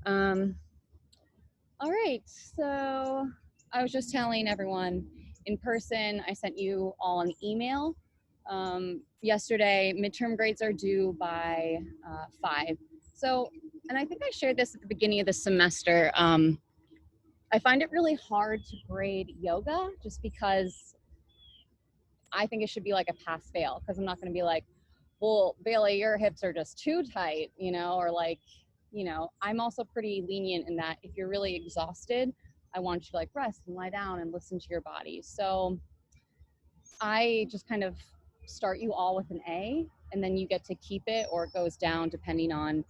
All right, so I was just telling everyone in person, I sent you all an email. Yesterday, midterm grades are due by 5. So, and I think I shared this at the beginning of the semester. I find it really hard to grade yoga just because I think it should be like a pass fail, because I'm not going to be like, well, Bailey, your hips are just too tight, or like, I'm also pretty lenient in that if you're really exhausted, I want you to like rest and lie down and listen to your body. So I just kind of start you all with an A, and then you get to keep it, or it goes down depending on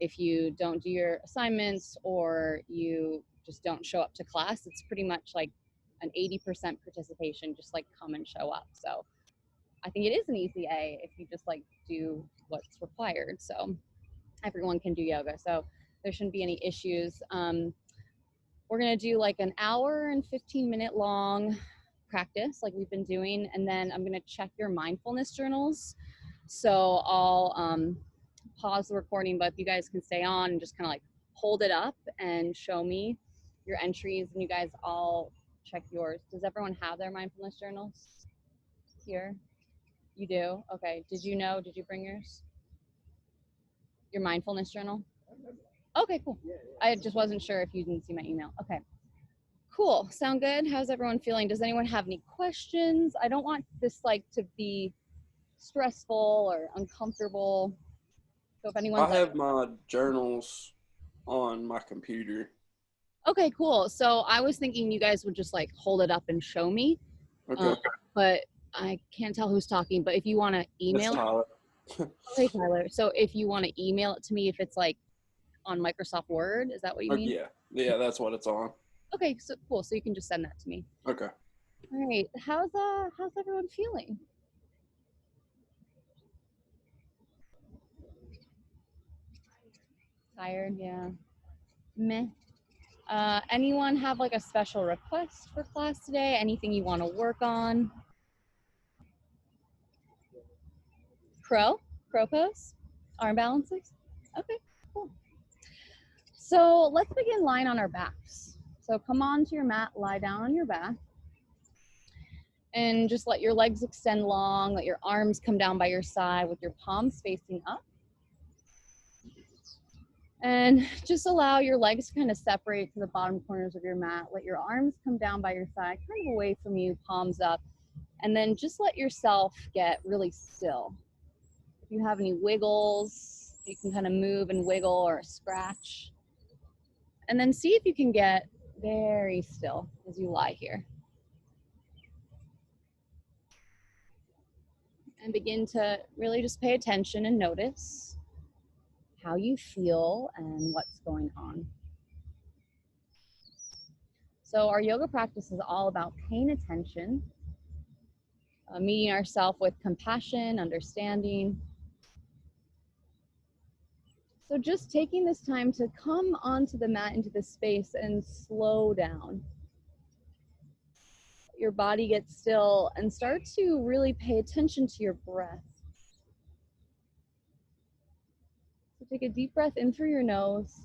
if you don't do your assignments or you just don't show up to class. It's pretty much like an 80% participation, just like come and show up. So I think it is an easy A if you just like do what's required. So everyone can do yoga, so there shouldn't be any issues. We're gonna do like an hour and 15-minute long practice like we've been doing, and then I'm gonna check your mindfulness journals. So I'll pause the recording, but you guys can stay on and just kind of like hold it up and show me your entries, and you guys all check yours. Does everyone have their mindfulness journals here? You do? Okay. Did you bring yours? Your mindfulness journal? Okay, cool. I just wasn't sure if you didn't see my email. Okay. Cool. Sound good? How's everyone feeling? Does anyone have any questions? I don't want this like to be stressful or uncomfortable. So if anyone's I have my journals on my computer. okay, cool. So I was thinking you guys would just like hold it up and show me. Okay. But I can't tell who's talking, but if you want to That's email Tyler. okay, Tyler. So if you want to email it to me, if it's like on Microsoft Word, is that what you Oh, mean? yeah, that's what it's on. Okay, so cool. So you can just send that to me. Okay. All right. How's everyone feeling? Tired, yeah. Meh. Anyone have like a special request for class today? Anything you want to work on? Crow pose? Arm balances? Okay, cool. So let's begin lying on our backs. So come onto your mat, lie down on your back, and just let your legs extend long, let your arms come down by your side with your palms facing up. And just allow your legs to kind of separate to the bottom corners of your mat. Let your arms come down by your side, kind of away from you, palms up. And then just let yourself get really still. If you have any wiggles, you can kind of move and wiggle or scratch. And then see if you can get very still as you lie here. And begin to really just pay attention and notice how you feel and what's going on. So our yoga practice is all about paying attention, meeting ourselves with compassion, understanding. So just taking this time to come onto the mat, into this space, and slow down. Your body gets still and start to really pay attention to your breath. So take a deep breath in through your nose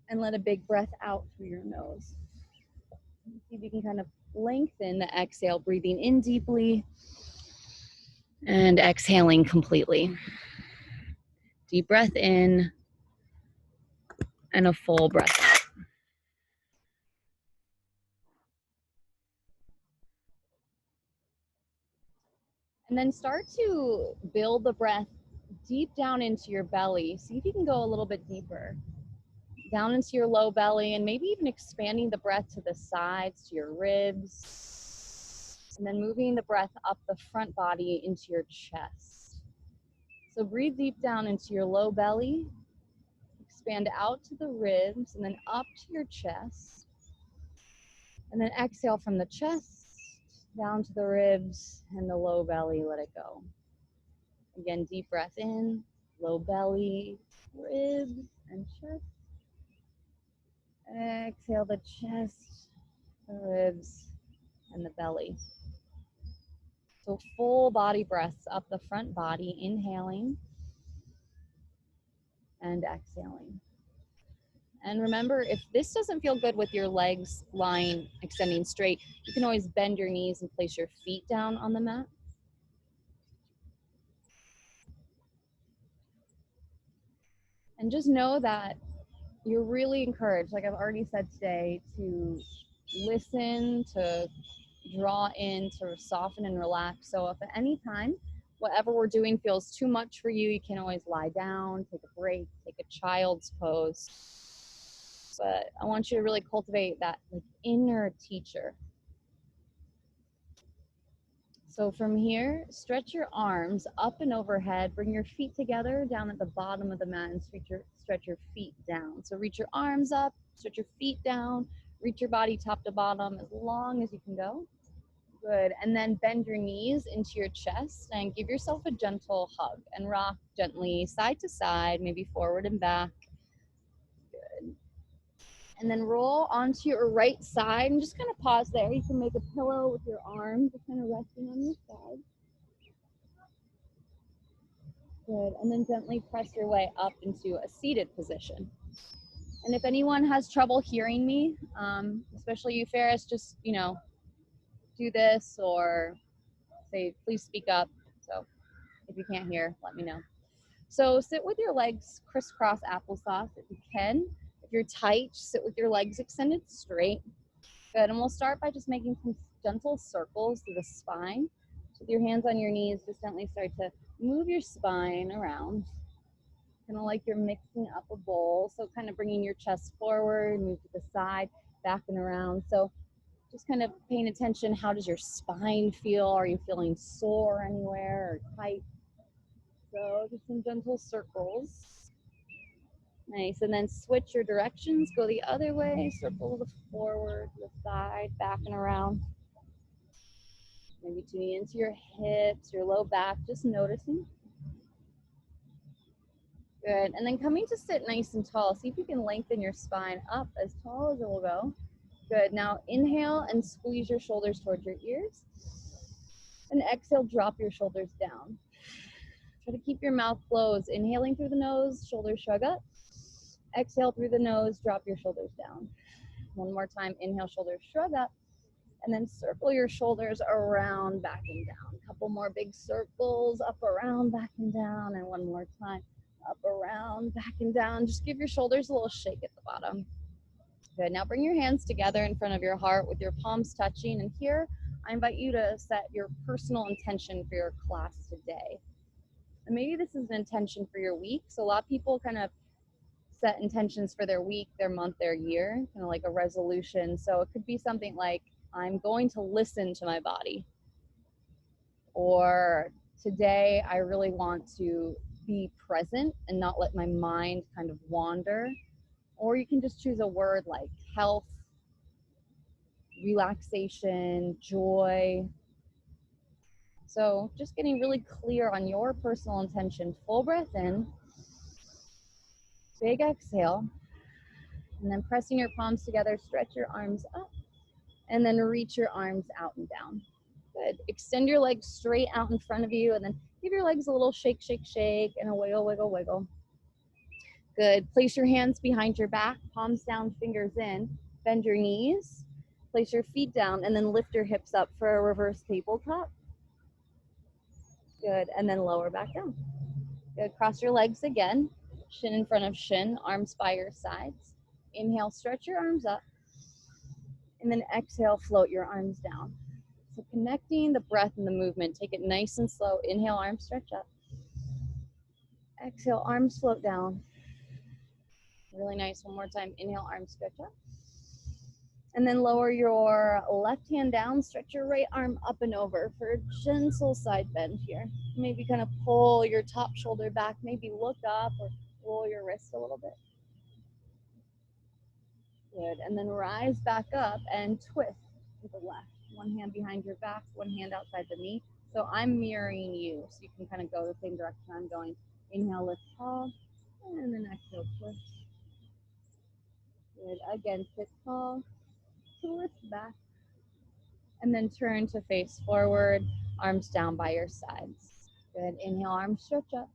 and let a big breath out through your nose. See if you can kind of lengthen the exhale, breathing in deeply and exhaling completely. Deep breath in and a full breath out. And then start to build the breath deep down into your belly. See if you can go a little bit deeper. Down into your low belly, and maybe even expanding the breath to the sides, to your ribs. And then moving the breath up the front body into your chest. So breathe deep down into your low belly. Expand out to the ribs, and then up to your chest. And then exhale from the chest down to the ribs and the low belly, let it go. Again, deep breath in, low belly, ribs, and chest. Exhale the chest, the ribs, and the belly. So full body breaths up the front body, inhaling and exhaling. And remember, if this doesn't feel good with your legs lying, extending straight, you can always bend your knees and place your feet down on the mat. And just know that you're really encouraged, like I've already said today, to listen, to draw in, to soften and relax. So if at any time, whatever we're doing feels too much for you, you can always lie down, take a break, take a child's pose. But I want you to really cultivate that like inner teacher. So from here, stretch your arms up and overhead, bring your feet together down at the bottom of the mat and stretch your feet down. So reach your arms up, stretch your feet down, reach your body top to bottom as long as you can go. Good, and then bend your knees into your chest and give yourself a gentle hug and rock gently side to side, maybe forward and back. Good. And then roll onto your right side and just kind of pause there. You can make a pillow with your arms, just kind of resting on your side. Good, and then gently press your way up into a seated position. And if anyone has trouble hearing me, especially you, Ferris, just, do this or say, please speak up. So if you can't hear, let me know. So sit with your legs crisscross applesauce if you can. If you're tight, sit with your legs extended straight. Good, and we'll start by just making some gentle circles through the spine. So with your hands on your knees, just gently start to move your spine around. Kind of like you're mixing up a bowl. So kind of bringing your chest forward, move to the side, back and around. So just kind of paying attention, how does your spine feel? Are you feeling sore anywhere or tight? So just some gentle circles. Nice, and then switch your directions, go the other way, circle to the forward, to the side, back and around. Maybe tuning into your hips, your low back, just noticing. Good, and then coming to sit nice and tall. See if you can lengthen your spine up as tall as it will go. Good, now inhale and squeeze your shoulders towards your ears. And exhale, drop your shoulders down. Try to keep your mouth closed. Inhaling through the nose, shoulders shrug up. Exhale through the nose, drop your shoulders down. One more time, inhale, shoulders shrug up. And then circle your shoulders around, back and down. A couple more big circles, up, around, back and down. And one more time, up, around, back and down. Just give your shoulders a little shake at the bottom. Good, now bring your hands together in front of your heart with your palms touching. And here, I invite you to set your personal intention for your class today. And maybe this is an intention for your week. So a lot of people kind of set intentions for their week, their month, their year, kind of like a resolution. So it could be something like, I'm going to listen to my body. Or today I really want to be present and not let my mind kind of wander. Or you can just choose a word like health, relaxation, joy. So just getting really clear on your personal intention. Full breath in, big exhale, and then pressing your palms together, stretch your arms up, and then reach your arms out and down. Good. Extend your legs straight out in front of you, and then give your legs a little shake, shake, shake, and a wiggle, wiggle, wiggle. Good. Place your hands behind your back, palms down, fingers in. Bend your knees, place your feet down, and then lift your hips up for a reverse tabletop. Good, and then lower back down. Good, cross your legs again, shin in front of shin, arms by your sides. Inhale, stretch your arms up, and then exhale, float your arms down. So connecting the breath and the movement, take it nice and slow. Inhale, arms stretch up. Exhale, arms float down. Really nice, one more time. Inhale, arms stretch up. And then lower your left hand down, stretch your right arm up and over for a gentle side bend here. Maybe kind of pull your top shoulder back, maybe look up or roll your wrist a little bit. Good, and then rise back up and twist to the left. One hand behind your back, one hand outside the knee. So I'm mirroring you, so you can kind of go the same direction I'm going. Inhale, lift tall, and then exhale, twist. Good, again, sit tall, twist back, and then turn to face forward, arms down by your sides. Good, inhale, arms stretch up.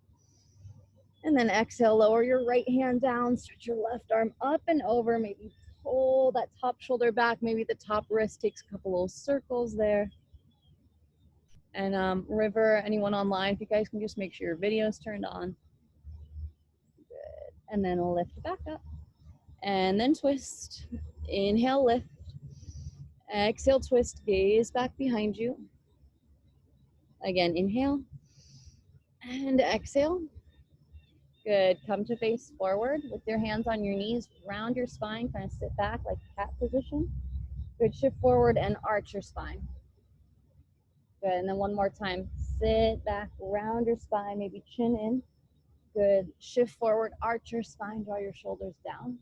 And then exhale, lower your right hand down, stretch your left arm up and over, maybe pull that top shoulder back, maybe the top wrist takes a couple little circles there. And River, anyone online, if you guys can just make sure your video's turned on. Good. And then we'll lift back up. And then twist. Inhale, lift. Exhale, twist, gaze back behind you. Again, inhale. And exhale. Good. Come to face forward with your hands on your knees. Round your spine. Kind of sit back like cat position. Good. Shift forward and arch your spine. Good. And then one more time. Sit back, round your spine, maybe chin in. Good. Shift forward, arch your spine, draw your shoulders down.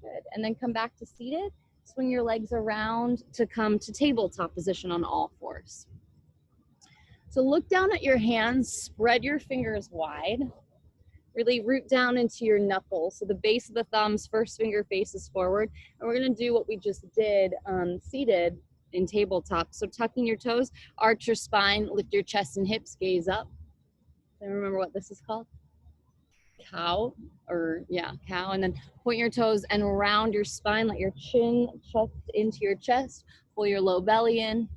Good. And then come back to seated. Swing your legs around to come to tabletop position on all fours. So look down at your hands, spread your fingers wide. Really root down into your knuckles. So the base of the thumbs, first finger faces forward. And we're gonna do what we just did seated in tabletop. So tucking your toes, arch your spine, lift your chest and hips, gaze up. And remember what this is called? Cow, cow. And then point your toes and round your spine, let your chin tucked into your chest, pull your low belly in,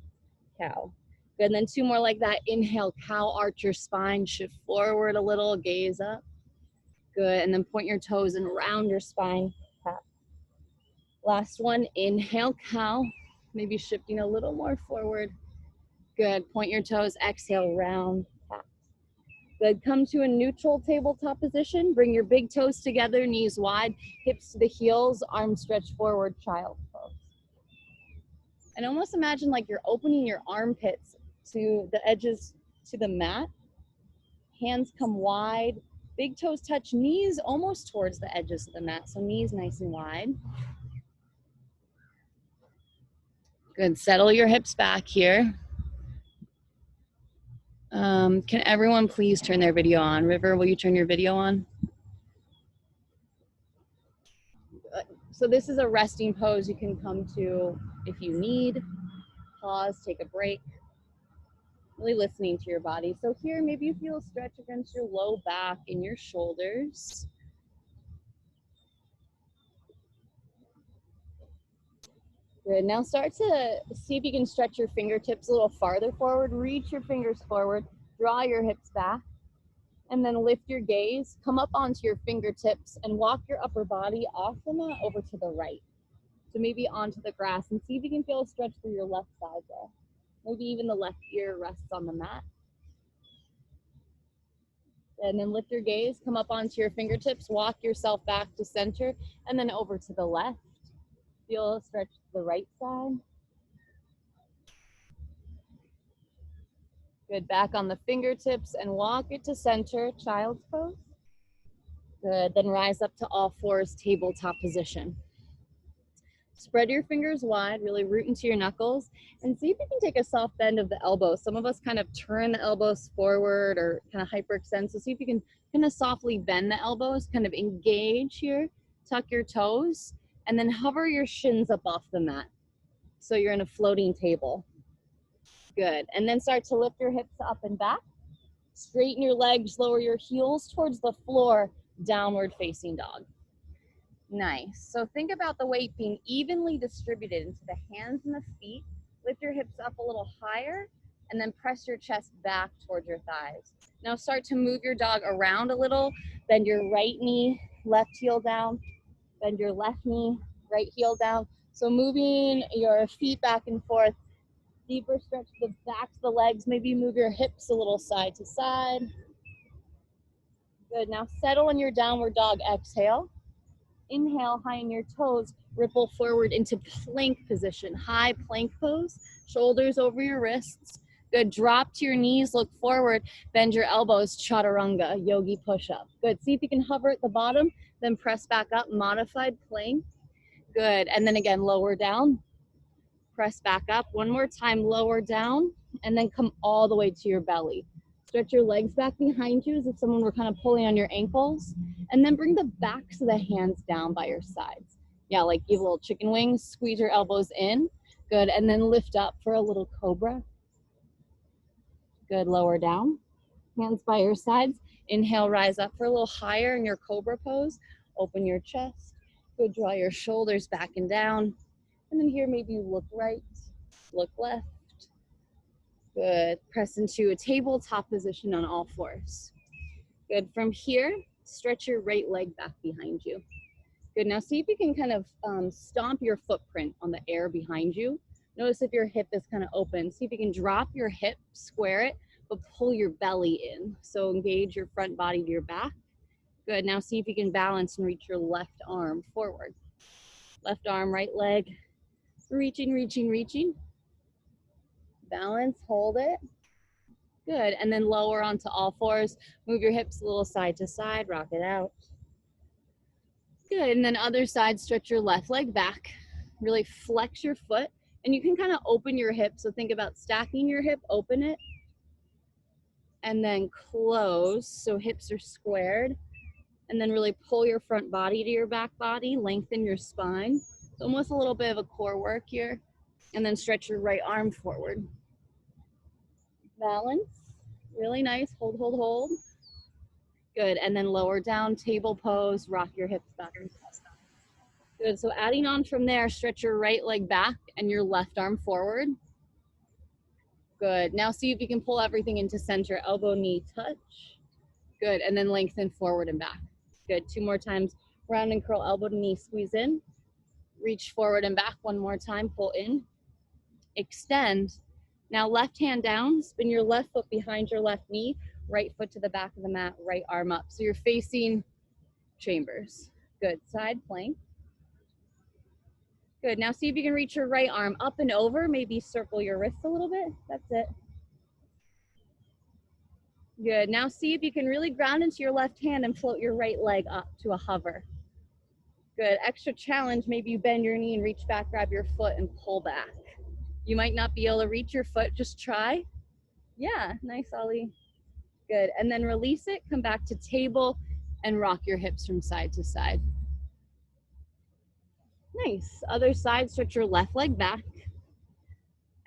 cow. Good, and then two more like that. Inhale, cow, arch your spine, shift forward a little, gaze up. Good, and then point your toes and round your spine, cat. Last one, inhale, cow, maybe shifting a little more forward. Good, point your toes, exhale, round, cat. Good, come to a neutral tabletop position. Bring your big toes together, knees wide, hips to the heels, arms stretched forward, child pose. And almost imagine like you're opening your armpits to the edges to the mat. Hands come wide, big toes touch, knees almost towards the edges of the mat. So knees nice and wide. Good, settle your hips back here. Can everyone please turn their video on? River, will you turn your video on? So this is a resting pose you can come to if you need. Pause, take a break. Really listening to your body. So here, maybe you feel a stretch against your low back and your shoulders. Good, now start to see if you can stretch your fingertips a little farther forward. Reach your fingers forward, draw your hips back, and then lift your gaze. Come up onto your fingertips and walk your upper body off the mat over to the right. So maybe onto the grass, and see if you can feel a stretch through your left side there. Maybe even the left ear rests on the mat. And then lift your gaze, come up onto your fingertips, walk yourself back to center, and then over to the left. Feel a stretch to the right side. Good, back on the fingertips and walk it to center, child's pose. Good, then rise up to all fours, tabletop position. Spread your fingers wide, really root into your knuckles, and see if you can take a soft bend of the elbows. Some of us kind of turn the elbows forward or kind of hyperextend, so see if you can kind of softly bend the elbows, kind of engage here, tuck your toes, and then hover your shins up off the mat. So you're in a floating table. Good, and then start to lift your hips up and back. Straighten your legs, lower your heels towards the floor, downward facing dog. Nice. So think about the weight being evenly distributed into the hands and the feet. Lift your hips up a little higher and then press your chest back towards your thighs. Now start to move your dog around a little. Bend your right knee, left heel down. Bend your left knee, right heel down. So moving your feet back and forth. Deeper stretch the backs of the legs. Maybe move your hips a little side to side. Good. Now settle in your downward dog. Exhale. Inhale, high in your toes, ripple forward into plank position, high plank pose, shoulders over your wrists. Good, drop to your knees, look forward, bend your elbows, chaturanga, yogi push-up. Good, see if you can hover at the bottom, then press back up, modified plank. Good, and then again, lower down, press back up. One more time, lower down, and then come all the way to your belly. Stretch your legs back behind you as if someone were kind of pulling on your ankles. And then bring the backs of the hands down by your sides. Yeah, like give little chicken wings, squeeze your elbows in. Good, and then lift up for a little cobra. Good, lower down. Hands by your sides. Inhale, rise up for a little higher in your cobra pose. Open your chest. Good, draw your shoulders back and down. And then here, maybe you look right, look left. Good, press into a tabletop position on all fours. Good, from here, stretch your right leg back behind you. Good, now see if you can kind of stomp your footprint on the air behind you. Notice if your hip is kind of open. See if you can drop your hip, square it, but pull your belly in. So engage your front body to your back. Good, now see if you can balance and reach your left arm forward. Left arm, right leg, reaching, reaching, reaching. Balance, hold it. Good, and then lower onto all fours. Move your hips a little side to side, rock it out. Good, and then other side, stretch your left leg back. Really flex your foot, and you can kind of open your hip. So think about stacking your hip, open it, and then close, so hips are squared. And then really pull your front body to your back body, lengthen your spine. It's almost a little bit of a core work here. And then stretch your right arm forward. Balance, really nice, hold, hold, hold. Good, and then lower down, table pose, rock your hips back and forth. Good, so adding on from there, stretch your right leg back and your left arm forward. Good, now see if you can pull everything into center, elbow, knee, touch. Good, and then lengthen forward and back. Good, 2 more times, round and curl, elbow to knee, squeeze in. Reach forward and back 1 more time, pull in. Extend. Now left hand down, spin your left foot behind your left knee, right foot to the back of the mat, right arm up. So you're facing chambers. Good, side plank. Good, now see if you can reach your right arm up and over, maybe circle your wrist a little bit, that's it. Good, now see if you can really ground into your left hand and float your right leg up to a hover. Good, extra challenge, maybe you bend your knee and reach back, grab your foot and pull back. You might not be able to reach your foot, just try. Yeah, nice, Ollie. Good, and then release it, come back to table and rock your hips from side to side. Nice, other side, stretch your left leg back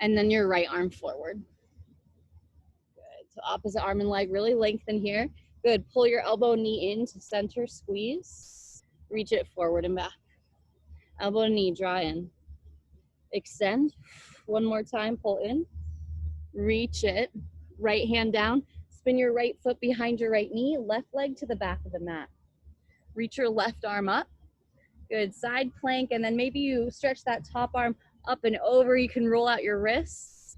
and then your right arm forward. Good, so opposite arm and leg, really lengthen here. Good, pull your elbow, knee in to center, squeeze. Reach it forward and back. Elbow, knee, draw in. Extend, 1 more time, pull in. Reach it, right hand down. Spin your right foot behind your right knee, left leg to the back of the mat. Reach your left arm up. Good, side plank, and then maybe you stretch that top arm up and over. You can roll out your wrists.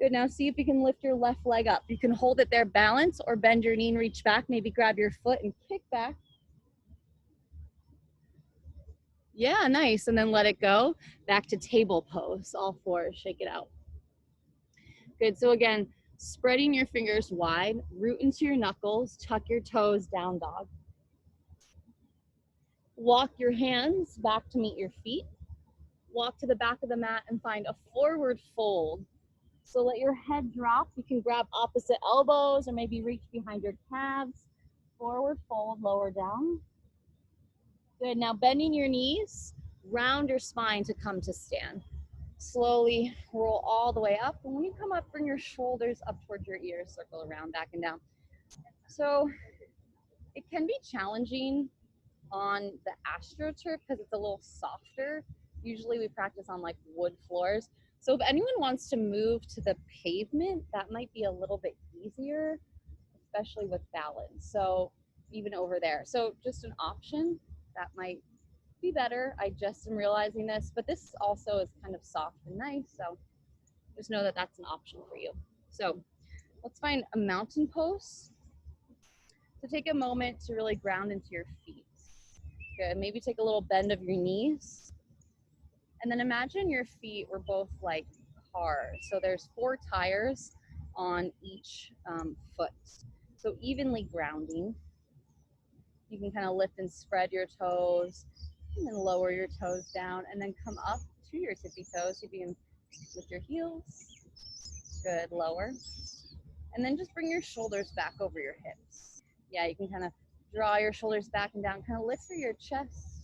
Good, now see if you can lift your left leg up. You can hold it there, balance, or bend your knee and reach back. Maybe grab your foot and kick back. Yeah, nice, and then let it go. Back to table pose, all fours, shake it out. Good, so again, spreading your fingers wide, root into your knuckles, tuck your toes, down dog. Walk your hands back to meet your feet. Walk to the back of the mat and find a forward fold. So let your head drop. You can grab opposite elbows or maybe reach behind your calves. Forward fold, lower down. Good, now bending your knees, round your spine to come to stand. Slowly roll all the way up. And when you come up, bring your shoulders up towards your ears, circle around, back and down. So it can be challenging on the AstroTurf because it's a little softer. Usually we practice on like wood floors. So if anyone wants to move to the pavement, that might be a little bit easier, especially with balance. So even over there. So just an option that might be better. I just am realizing this, but this also is kind of soft and nice. So just know that that's an option for you. So let's find a mountain pose. So take a moment to really ground into your feet. Good, maybe take a little bend of your knees. And then imagine your feet were both like cars. So there's 4 tires on each foot. So evenly grounding. You can kind of lift and spread your toes and then lower your toes down and then come up to your tippy toes. You begin with your heels. Good, lower. And then just bring your shoulders back over your hips. Yeah, you can kind of draw your shoulders back and down, kind of lift through your chest.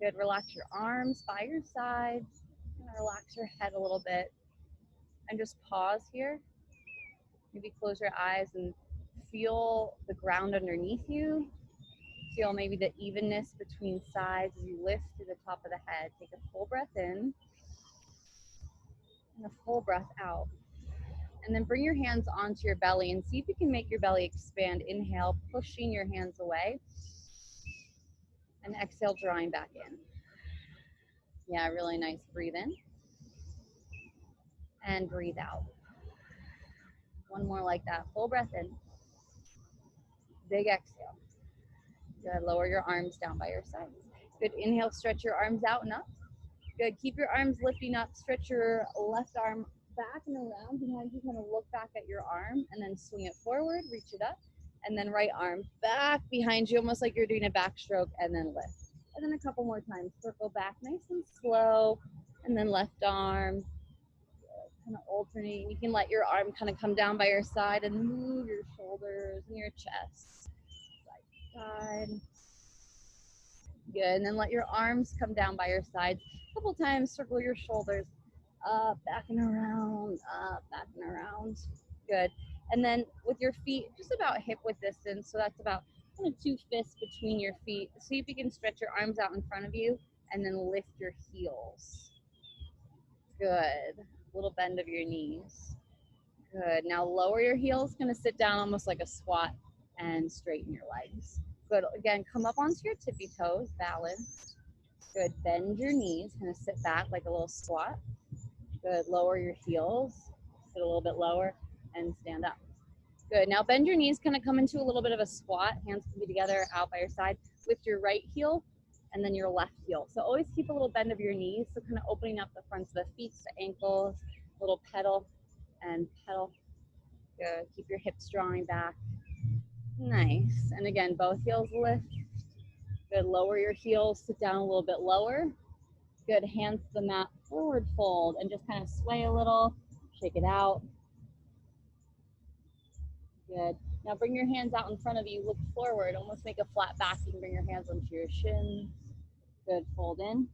Good, relax your arms by your sides. Kind of relax your head a little bit. And just pause here. Maybe close your eyes and feel the ground underneath you. Feel maybe the evenness between sides as you lift to the top of the head. Take a full breath in and a full breath out. And then bring your hands onto your belly and see if you can make your belly expand. Inhale, pushing your hands away. And exhale, drawing back in. Yeah, really nice. Breathe in. And breathe out. One more like that. Full breath in. Big exhale. Good. Lower your arms down by your sides. Good. Inhale, stretch your arms out and up. Good. Keep your arms lifting up. Stretch your left arm back and around behind you. Kind of look back at your arm and then swing it forward. Reach it up. And then right arm back behind you, almost like you're doing a backstroke, and then lift. And then a couple more times. Circle back nice and slow. And then left arm. Kind of alternating. You can let your arm kind of come down by your side and move your shoulders and your chest. Side. Good. And then let your arms come down by your sides. A couple times, circle your shoulders up, back and around, up, back and around. Good. And then with your feet just about hip width distance, so that's about kind of 2 fists between your feet. See if you can stretch your arms out in front of you and then lift your heels. Good. A little bend of your knees. Good. Now lower your heels, gonna sit down almost like a squat and straighten your legs. Good. Again, come up onto your tippy toes, balance. Good. Bend your knees, kind of sit back like a little squat. Good. Lower your heels, sit a little bit lower, and stand up. Good. Now bend your knees, kind of come into a little bit of a squat. Hands can be together out by your side. Lift your right heel and then your left heel. So always keep a little bend of your knees. So kind of opening up the fronts of the feet, the ankles, little pedal and pedal. Good. Keep your hips drawing back. Nice. And again, both heels lift. Good. Lower your heels, sit down a little bit lower. Good. Hands to the mat, forward fold, and just kind of sway a little, shake it out. Good. Now bring your hands out in front of you, look forward, almost make a flat back. You can bring your hands onto your shins. Good. Fold in.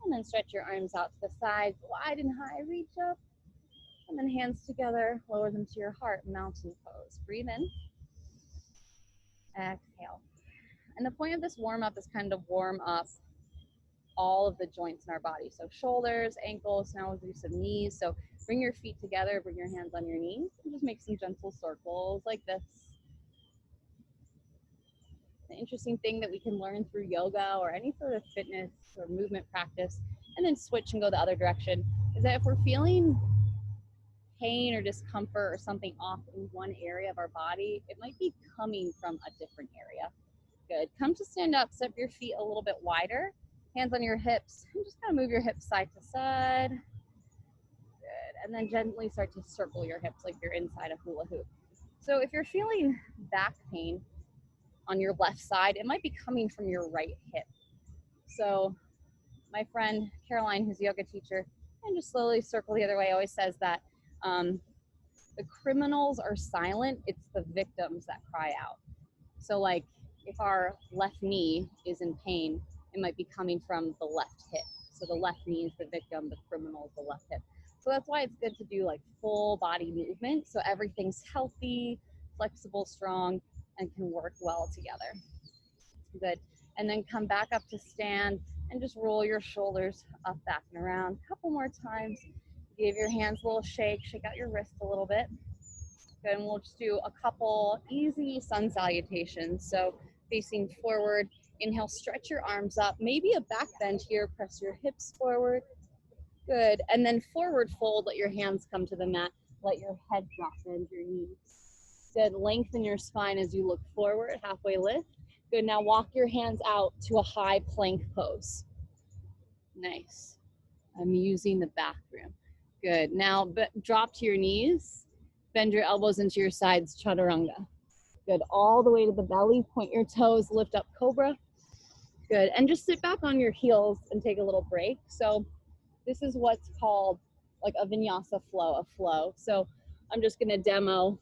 And then stretch your arms out to the sides, wide and high, reach up. And then hands together, lower them to your heart, mountain pose. Breathe in. Exhale. And the point of this warm up is kind of warm up all of the joints in our body. So shoulders, ankles, now we'll do some knees. So bring your feet together, bring your hands on your knees, and just make some gentle circles like this. The interesting thing that we can learn through yoga or any sort of fitness or movement practice, and then switch and go the other direction, is that if we're feeling pain or discomfort or something off in one area of our body, it might be coming from a different area. Good. Come to stand up, step your feet a little bit wider, hands on your hips, and just kind of move your hips side to side. Good. And then gently start to circle your hips like you're inside a hula hoop. So if you're feeling back pain on your left side, it might be coming from your right hip. So my friend Caroline, who's a yoga teacher, and just slowly circle the other way, always says that the criminals are silent, it's the victims that cry out. So like if our left knee is in pain, it might be coming from the left hip. So the left knee is the victim, the criminal is the left hip. So that's why it's good to do like full body movement, so everything's healthy, flexible, strong, and can work well together. Good. And then come back up to stand and just roll your shoulders up, back, and around. A couple more times. Give your hands a little shake, shake out your wrists a little bit. Good, and we'll just do a couple easy sun salutations. So facing forward, inhale, stretch your arms up, maybe a back bend here, press your hips forward. Good, and then forward fold, let your hands come to the mat, let your head drop, bend your knees. Good, lengthen your spine as you look forward, halfway lift. Good, now walk your hands out to a high plank pose. Nice. I'm using the bathroom. Good, now drop to your knees, bend your elbows into your sides, chaturanga. Good, all the way to the belly, point your toes, lift up cobra. Good, and just sit back on your heels and take a little break. So this is what's called like a vinyasa flow, a flow. So I'm just gonna demo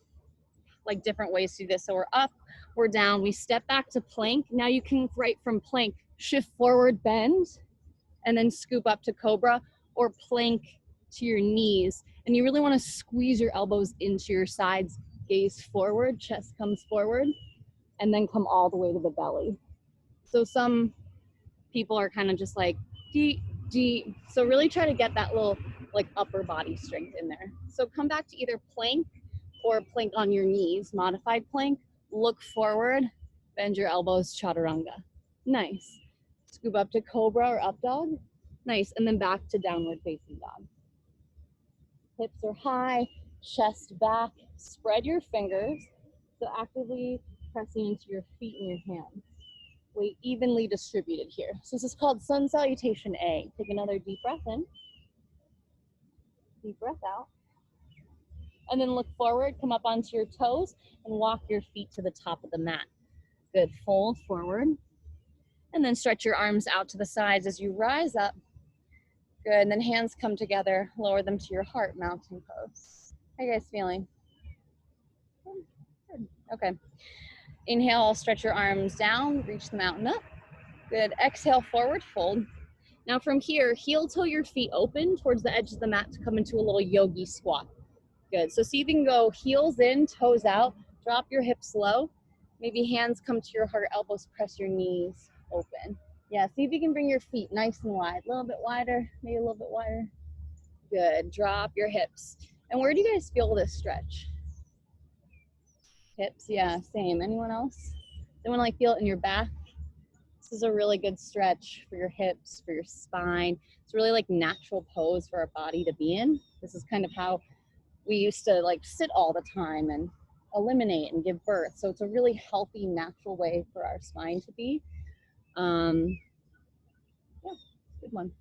like different ways to do this. So we're up, we're down, we step back to plank. Now you can, right from plank, shift forward, bend, and then scoop up to cobra, or plank to your knees. And you really wanna squeeze your elbows into your sides, gaze forward, chest comes forward, and then come all the way to the belly. So some people are kind of just like deep, deep. So really try to get that little like upper body strength in there. So come back to either plank or plank on your knees, modified plank. Look forward, bend your elbows, chaturanga. Nice. Scoop up to cobra or up dog. Nice. And then back to downward facing dog. Hips are high, chest back. Spread your fingers. So actively pressing into your feet and your hands. Weight evenly distributed here. So this is called sun salutation A. Take another deep breath in. Deep breath out. And then look forward, come up onto your toes and walk your feet to the top of the mat. Good, fold forward. And then stretch your arms out to the sides as you rise up. Good, and then hands come together, lower them to your heart, mountain pose. How you guys feeling? Good, okay. Inhale, stretch your arms down, reach the mountain up. Good, exhale, forward fold. Now from here, heel toe your feet open towards the edge of the mat to come into a little yogi squat. Good, so see if you can go heels in, toes out, drop your hips low. Maybe hands come to your heart, elbows press your knees open. Yeah, see if you can bring your feet nice and wide, a little bit wider, maybe a little bit wider. Good, drop your hips. And where do you guys feel this stretch? Hips, yeah, same. Anyone else? Anyone like feel it in your back? This is a really good stretch for your hips, for your spine. It's really like natural pose for our body to be in. This is kind of how we used to like sit all the time and eliminate and give birth. So it's a really healthy, natural way for our spine to be. Yeah, good one.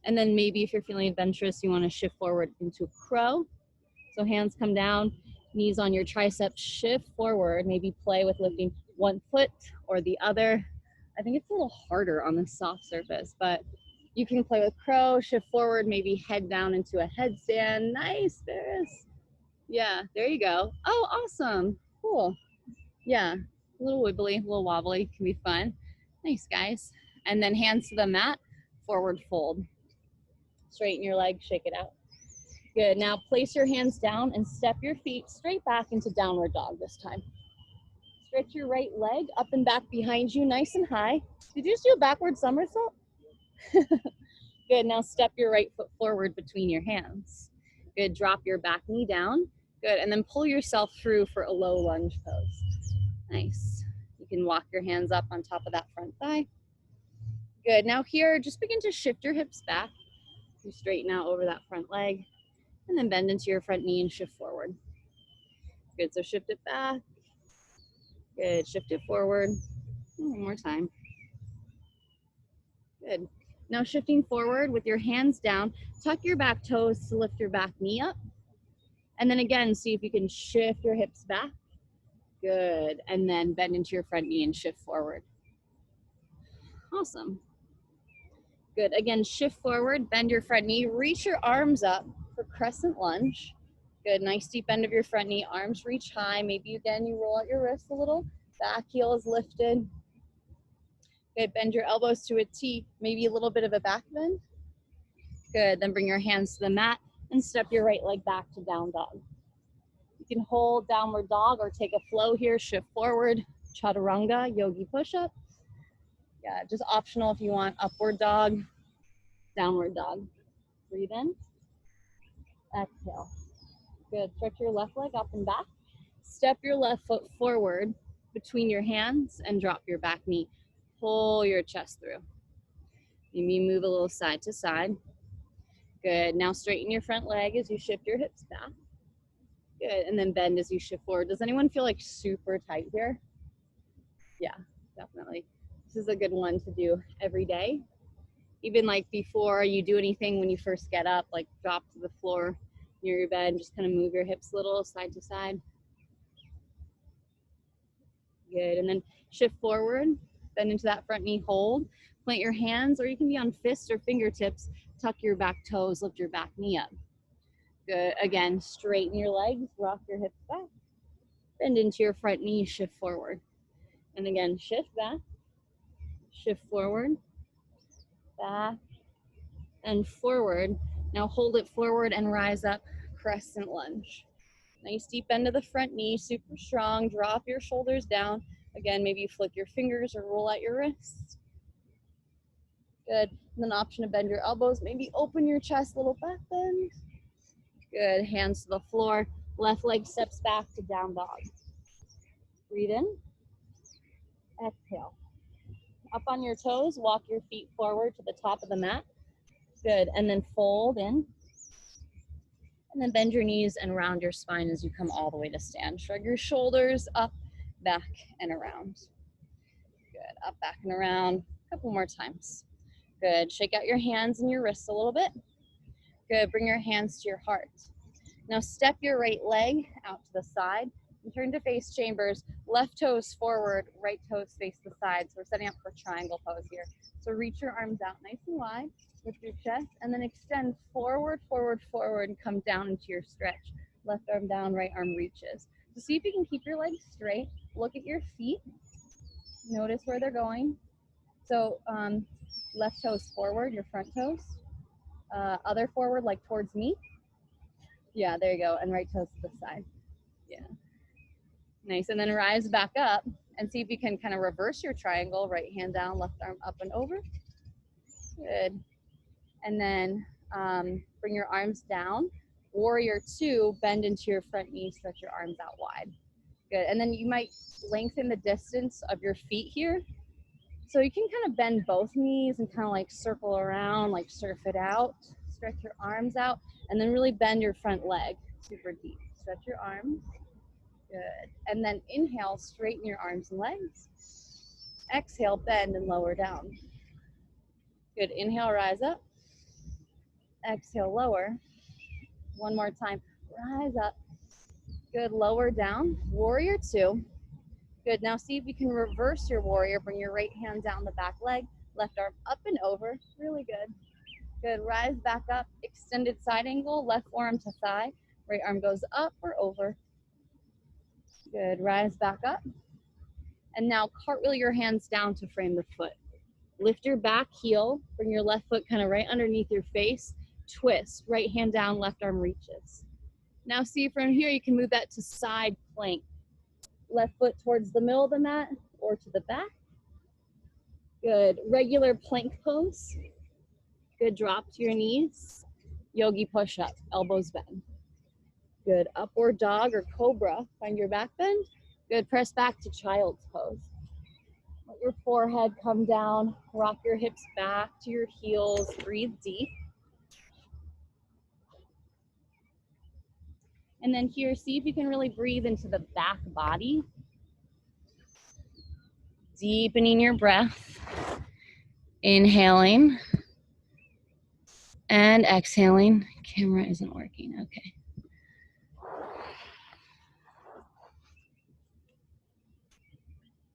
And then maybe if you're feeling adventurous, you want to shift forward into crow. So hands come down, knees on your triceps, shift forward, maybe play with lifting one foot or the other. I think it's a little harder on the soft surface, but you can play with crow, shift forward, maybe head down into a headstand. Nice, Ferris. Yeah, there you go. Oh, awesome. Cool. Yeah, a little wibbly, a little wobbly, can be fun. Nice, guys. And then hands to the mat, forward fold. Straighten your legs, shake it out. Good, now place your hands down and step your feet straight back into downward dog this time. Stretch your right leg up and back behind you, nice and high. Did you just do a backward somersault? Good, now step your right foot forward between your hands. Good, drop your back knee down. Good, and then pull yourself through for a low lunge pose. Nice. You can walk your hands up on top of that front thigh. Good, now here, just begin to shift your hips back. You straighten out over that front leg, and then bend into your front knee and shift forward. Good, so shift it back. Good, shift it forward. One more time. Good. Now shifting forward with your hands down, tuck your back toes to lift your back knee up. And then again, see if you can shift your hips back. Good, and then bend into your front knee and shift forward. Awesome. Good, again, shift forward, bend your front knee, reach your arms up for crescent lunge. Good, nice deep bend of your front knee, arms reach high. Maybe again, you roll out your wrists a little, back heel is lifted. Good, bend your elbows to a T, maybe a little bit of a back bend. Good, then bring your hands to the mat and step your right leg back to down dog. You can hold downward dog or take a flow here, shift forward, chaturanga, yogi push-up. Yeah, just optional if you want upward dog, downward dog. Breathe in, exhale. Good, stretch your left leg up and back. Step your left foot forward between your hands and drop your back knee. Pull your chest through. Maybe move a little side to side. Good, now straighten your front leg as you shift your hips back. Good, and then bend as you shift forward. Does anyone feel like super tight here? Yeah, definitely. This is a good one to do every day. Even like before you do anything, when you first get up, like drop to the floor near your bed, just kind of move your hips a little side to side. Good, and then shift forward, bend into that front knee, hold. Plant your hands, or you can be on fists or fingertips. Tuck your back toes, lift your back knee up. Good, again, straighten your legs, rock your hips back. Bend into your front knee, shift forward. And again, shift back, shift forward, back, and forward. Now hold it forward and rise up, crescent lunge. Nice deep bend of the front knee, super strong. Drop your shoulders down. Again, maybe you flick your fingers or roll out your wrists. Good. And then option to bend your elbows. Maybe open your chest, little back bend. Good. Hands to the floor. Left leg steps back to down dog. Breathe in. Exhale. Up on your toes, walk your feet forward to the top of the mat. Good. And then fold in. And then bend your knees and round your spine as you come all the way to stand. Shrug your shoulders up, back, and around. Good. Up, back, and around. A couple more times. Good. Shake out your hands and your wrists a little bit. Good. Bring your hands to your heart. Now step your right leg out to the side and turn to face chambers. Left toes forward, right toes face the side. So we're setting up for triangle pose here. So reach your arms out nice and wide. Lift your chest and then extend forward, forward, forward, and come down into your stretch. Left arm down, right arm reaches. So see if you can keep your legs straight. Look at your feet. Notice where they're going. So left toes forward, your front toes. Other forward, like towards me. Yeah, there you go. And right toes to the side. Yeah. Nice. And then rise back up and see if you can kind of reverse your triangle. Right hand down, left arm up and over. Good. And then bring your arms down. Warrior two, bend into your front knee, stretch your arms out wide. Good. And then you might lengthen the distance of your feet here. So you can kind of bend both knees and kind of like circle around, like surf it out. Stretch your arms out and then really bend your front leg super deep. Stretch your arms. Good. And then inhale, straighten your arms and legs. Exhale, bend and lower down. Good. Inhale, rise up. Exhale, lower. One more time. Rise up. Good. Lower down. Warrior two. Good. Now see if you can reverse your warrior. Bring your right hand down the back leg. Left arm up and over. Really good. Good. Rise back up. Extended side angle. Left forearm to thigh. Right arm goes up or over. Good. Rise back up. And now cartwheel your hands down to frame the foot. Lift your back heel. Bring your left foot kind of right underneath your face. Twist. Right hand down. Left arm reaches. Now see from here you can move that to side plank. Left foot towards the middle of the mat or to the back. Good. Regular plank pose. Good. Drop to your knees. Yogi push up. Elbows bend. Good. Upward dog or cobra. Find your back bend. Good. Press back to child's pose. Let your forehead come down. Rock your hips back to your heels. Breathe deep. And then here, see if you can really breathe into the back body. Deepening your breath. Inhaling. And exhaling. Camera isn't working. Okay.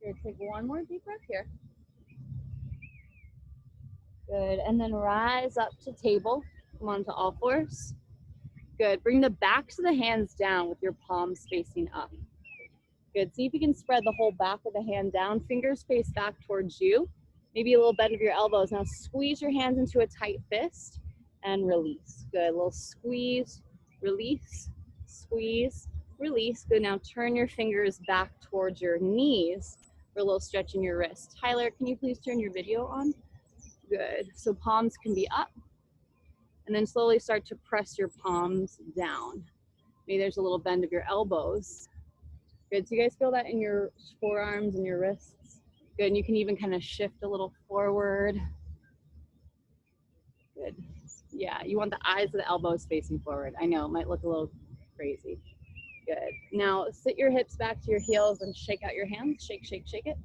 Here, take one more deep breath here. Good. And then rise up to table. Come on to all fours. Good. Bring the backs of the hands down with your palms facing up. Good. See if you can spread the whole back of the hand down. Fingers face back towards you. Maybe a little bend of your elbows. Now squeeze your hands into a tight fist and release. Good. A little squeeze, release, squeeze, release. Good. Now turn your fingers back towards your knees for a little stretch in your wrist. Tyler, can you please turn your video on? Good. So palms can be up. And then slowly start to press your palms down. Maybe there's a little bend of your elbows. Good. So you guys feel that in your forearms and your wrists? Good. And you can even kind of shift a little forward. Good. Yeah, you want the eyes of the elbows facing forward. I know, it might look a little crazy. Good. Now sit your hips back to your heels and shake out your hands. Shake, shake, shake it.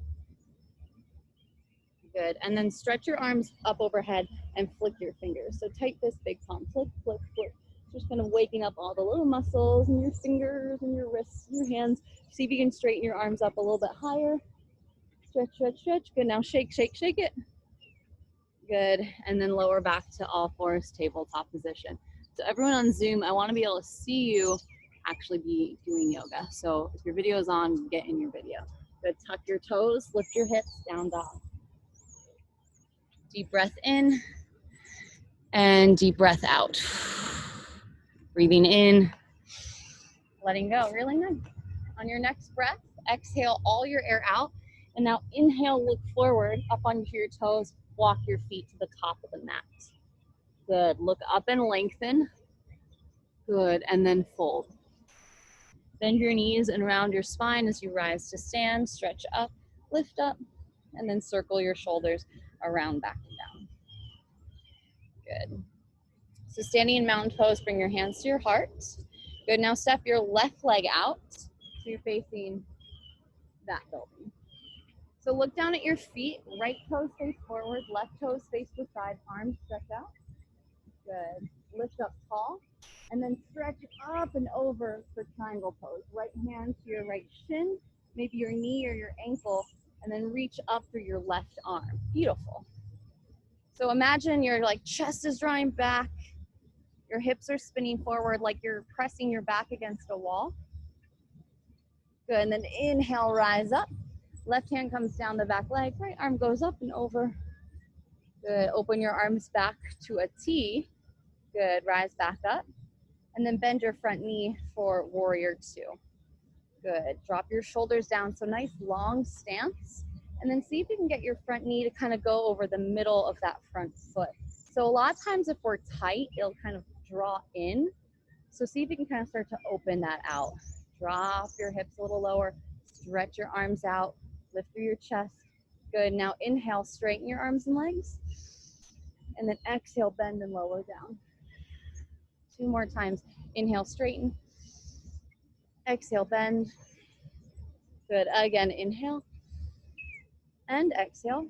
Good. And then stretch your arms up overhead and flick your fingers. So tight fist, big palm. Flick, flick, flick. Just kind of waking up all the little muscles in your fingers and your wrists and your hands. See if you can straighten your arms up a little bit higher. Stretch, stretch, stretch. Good. Now shake, shake, shake it. Good. And then lower back to all fours, tabletop position. So everyone on Zoom, I want to be able to see you actually be doing yoga. So if your video is on, get in your video. Good. Tuck your toes, lift your hips, down dog. Deep breath in and deep breath out. Breathing in, letting go, really nice. On your next breath, exhale all your air out, and now inhale, look forward, up onto your toes, walk your feet to the top of the mat. Good, look up and lengthen. Good, and then fold. Bend your knees and round your spine as you rise to stand, stretch up, lift up, and then circle your shoulders around, back and down. Good. So standing in mountain pose, bring your hands to your heart. Good, now step your left leg out, so you're facing that building. So look down at your feet, right toes face forward, left toes face the side, arms stretch out. Good, lift up tall, and then stretch up and over for triangle pose. Right hand to your right shin, maybe your knee or your ankle, and then reach up through your left arm. Beautiful. So imagine your chest is drawing back, your hips are spinning forward like you're pressing your back against a wall. Good, and then inhale, rise up. Left hand comes down the back leg, right arm goes up and over. Good, open your arms back to a T. Good, rise back up. And then bend your front knee for warrior two. Good, drop your shoulders down, so nice long stance. And then see if you can get your front knee to kind of go over the middle of that front foot. So a lot of times if we're tight, it'll kind of draw in. So see if you can kind of start to open that out. Drop your hips a little lower, stretch your arms out, lift through your chest. Good, now inhale, straighten your arms and legs. And then exhale, bend and lower down. 2 more times. Inhale, straighten. Exhale, bend. Good, again, inhale. And exhale.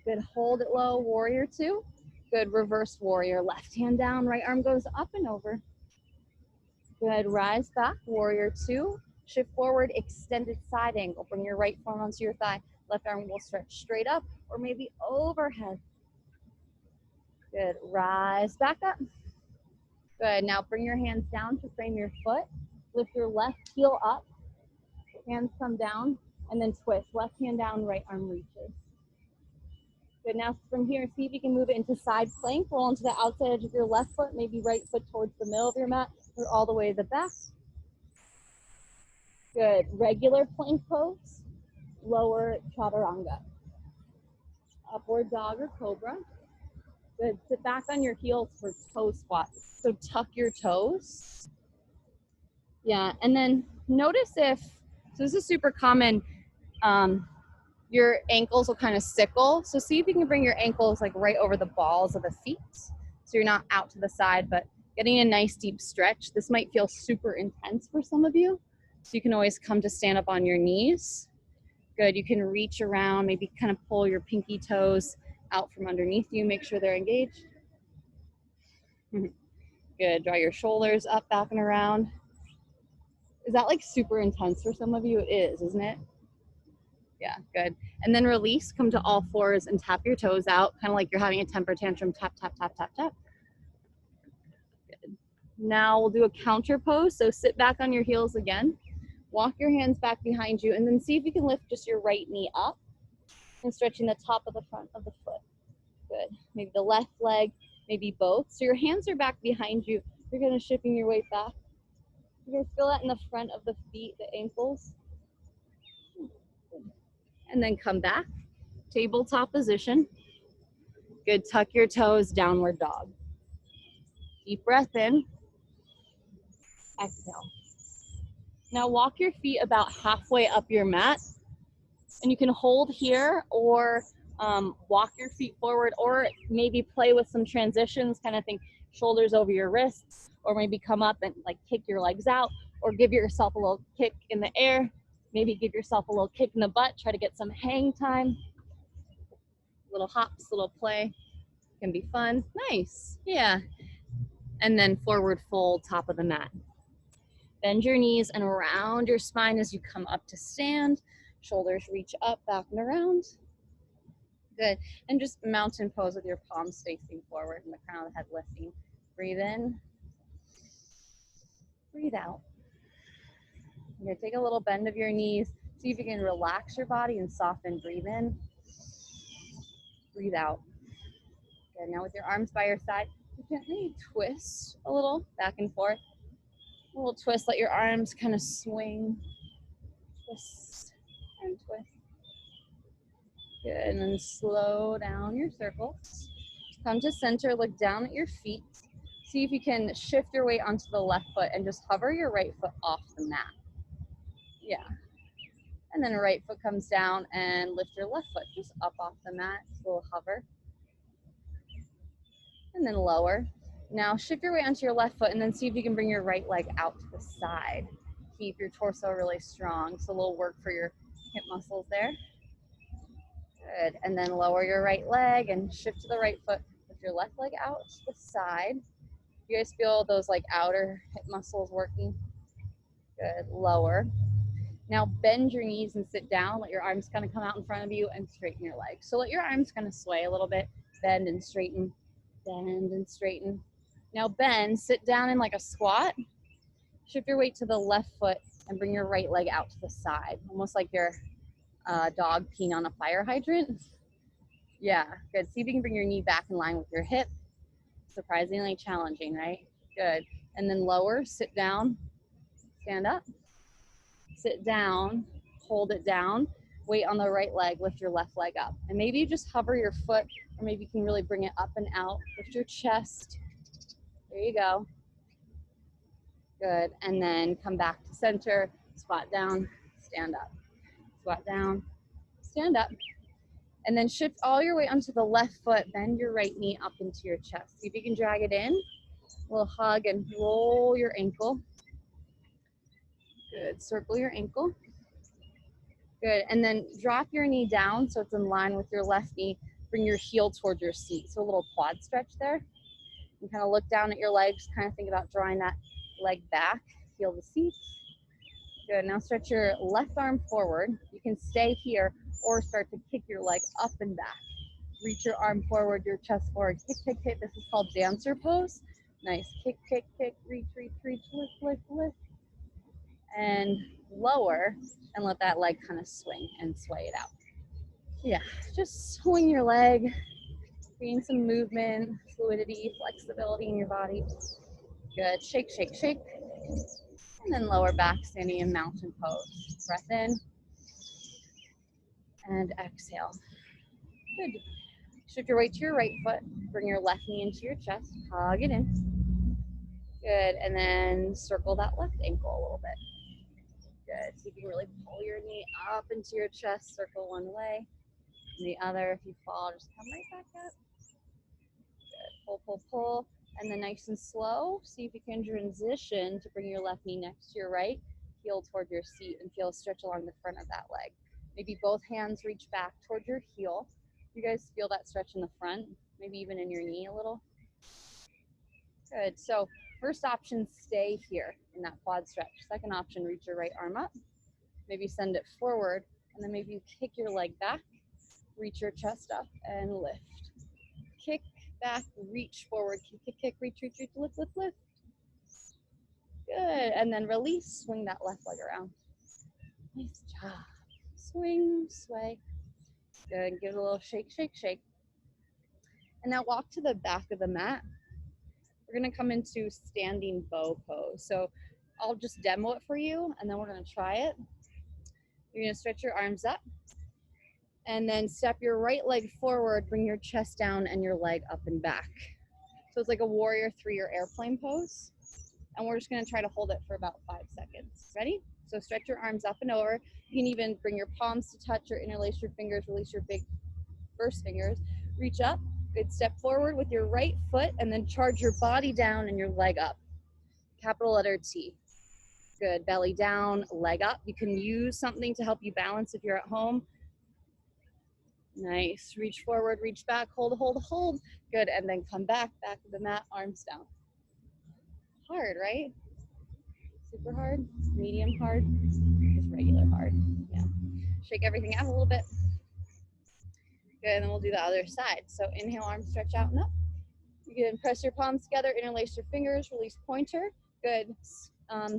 Good, hold it low, warrior two. Good, reverse warrior. Left hand down, right arm goes up and over. Good, rise back, warrior two. Shift forward, extended side angle. Bring your right forearm onto your thigh. Left arm will stretch straight up or maybe overhead. Good, rise back up. Good, now bring your hands down to frame your foot. Lift your left heel up. Hands come down and then twist. Left hand down, right arm reaches. Good, now from here, see if you can move it into side plank. Roll into the outside edge of your left foot, maybe right foot towards the middle of your mat or all the way to the back. Good, regular plank pose, lower chaturanga. Upward dog or cobra. Good, sit back on your heels for toe squats. So tuck your toes. Yeah, and then notice if, so this is super common, your ankles will kind of sickle. So see if you can bring your ankles right over the balls of the feet. So you're not out to the side, but getting a nice deep stretch. This might feel super intense for some of you. So you can always come to stand up on your knees. Good, you can reach around, maybe kind of pull your pinky toes out from underneath you, make sure they're engaged. Good, draw your shoulders up, back and around. Is that super intense for some of you? It is, isn't it? Yeah, good. And then release, come to all fours and tap your toes out, kind of like you're having a temper tantrum. Tap, tap, tap, tap, tap. Good. Now we'll do a counter pose. So sit back on your heels again. Walk your hands back behind you and then see if you can lift just your right knee up and stretching the top of the front of the foot. Good. Maybe the left leg, maybe both. So your hands are back behind you. You're kind of shifting your weight back. You guys feel that in the front of the feet, the ankles. And then come back, tabletop position. Good, tuck your toes, downward dog. Deep breath in, exhale. Now walk your feet about halfway up your mat, and you can hold here or walk your feet forward, or maybe play with some transitions, kind of think shoulders over your wrists, or maybe come up and kick your legs out, or give yourself a little kick in the air. Maybe give yourself a little kick in the butt, try to get some hang time. Little hops, little play, can be fun. Nice, yeah. And then forward fold, top of the mat. Bend your knees and around your spine as you come up to stand. Shoulders reach up, back and around. Good, and just mountain pose with your palms facing forward and the crown of the head lifting. Breathe in, breathe out. You're gonna take a little bend of your knees. See if you can relax your body and soften. Breathe in, breathe out. Good, now with your arms by your side, you gently twist a little back and forth. A little twist, let your arms kind of swing, twist and twist. Good, and then slow down your circles. Come to center, look down at your feet. See if you can shift your weight onto the left foot and just hover your right foot off the mat. Yeah. And then right foot comes down and lift your left foot just up off the mat, just a little hover. And then lower. Now shift your weight onto your left foot and then see if you can bring your right leg out to the side. Keep your torso really strong. So a little work for your hip muscles there. Good. And then lower your right leg and shift to the right foot with your left leg out to the side. You guys feel those like outer hip muscles working? Good. Lower. Now bend your knees and sit down. Let your arms kind of come out in front of you and straighten your legs. So let your arms kind of sway a little bit. Bend and straighten. Bend and straighten. Now bend, sit down in like a squat. Shift your weight to the left foot and bring your right leg out to the side. Almost like your dog peeing on a fire hydrant. Yeah, good. See if you can bring your knee back in line with your hip. Surprisingly challenging, right? Good. And then lower, sit down, stand up, sit down, hold it down, weight on the right leg, lift your left leg up. And maybe you just hover your foot, or maybe you can really bring it up and out, lift your chest. There you go. Good. And then come back to center, squat down, stand up. Squat down, stand up. And then shift all your weight onto the left foot, bend your right knee up into your chest. See if you can drag it in. A little hug and roll your ankle. Good, circle your ankle. Good, and then drop your knee down so it's in line with your left knee. Bring your heel towards your seat. So a little quad stretch there. And kind of look down at your legs, kind of think about drawing that leg back. Feel the seat. Good, now stretch your left arm forward. You can stay here or start to kick your leg up and back. Reach your arm forward, your chest forward. Kick, kick, kick. This is called dancer pose. Nice. Kick, kick, kick. Reach, reach, reach. Lift, lift, lift. And lower and let that leg kind of swing and sway it out. Yeah, just swing your leg. Gain some movement, fluidity, flexibility in your body. Good. Shake, shake, shake. And then lower back, standing in mountain pose. Breath in. And exhale. Good. Shift your weight to your right foot. Bring your left knee into your chest. Hug it in. Good. And then circle that left ankle a little bit. Good. See if you can really pull your knee up into your chest. Circle one way. And the other, if you fall, just come right back up. Good. Pull, pull, pull. And then nice and slow, see if you can transition to bring your left knee next to your right, heel toward your seat, and feel a stretch along the front of that leg. Maybe both hands reach back toward your heel. You guys feel that stretch in the front, maybe even in your knee a little. Good. So first option, stay here in that quad stretch. Second option, reach your right arm up. Maybe send it forward, and then maybe you kick your leg back, reach your chest up, and lift. Kick back, reach forward, kick, kick, kick, reach, reach, reach, lift, lift, lift. Good, and then release, swing that left leg around. Nice job. Swing, sway. Good, give it a little shake, shake, shake. And now walk to the back of the mat. We're gonna come into standing bow pose. So I'll just demo it for you, and then we're gonna try it. You're gonna stretch your arms up, and then step your right leg forward, bring your chest down and your leg up and back. So it's like a warrior 3 or airplane pose. And we're just gonna try to hold it for about 5 seconds. Ready? So stretch your arms up and over. You can even bring your palms to touch or interlace your fingers, release your big first fingers. Reach up, good, step forward with your right foot and then charge your body down and your leg up. Capital letter T. Good, belly down, leg up. You can use something to help you balance if you're at home. Nice, reach forward, reach back, hold, hold, hold. Good, and then come back to the mat, arms down. Hard, right? Super hard, medium hard, just regular hard, yeah. Shake everything out a little bit. Good, and then we'll do the other side. So inhale, arms stretch out and up. You can press your palms together, interlace your fingers, release pointer. Good,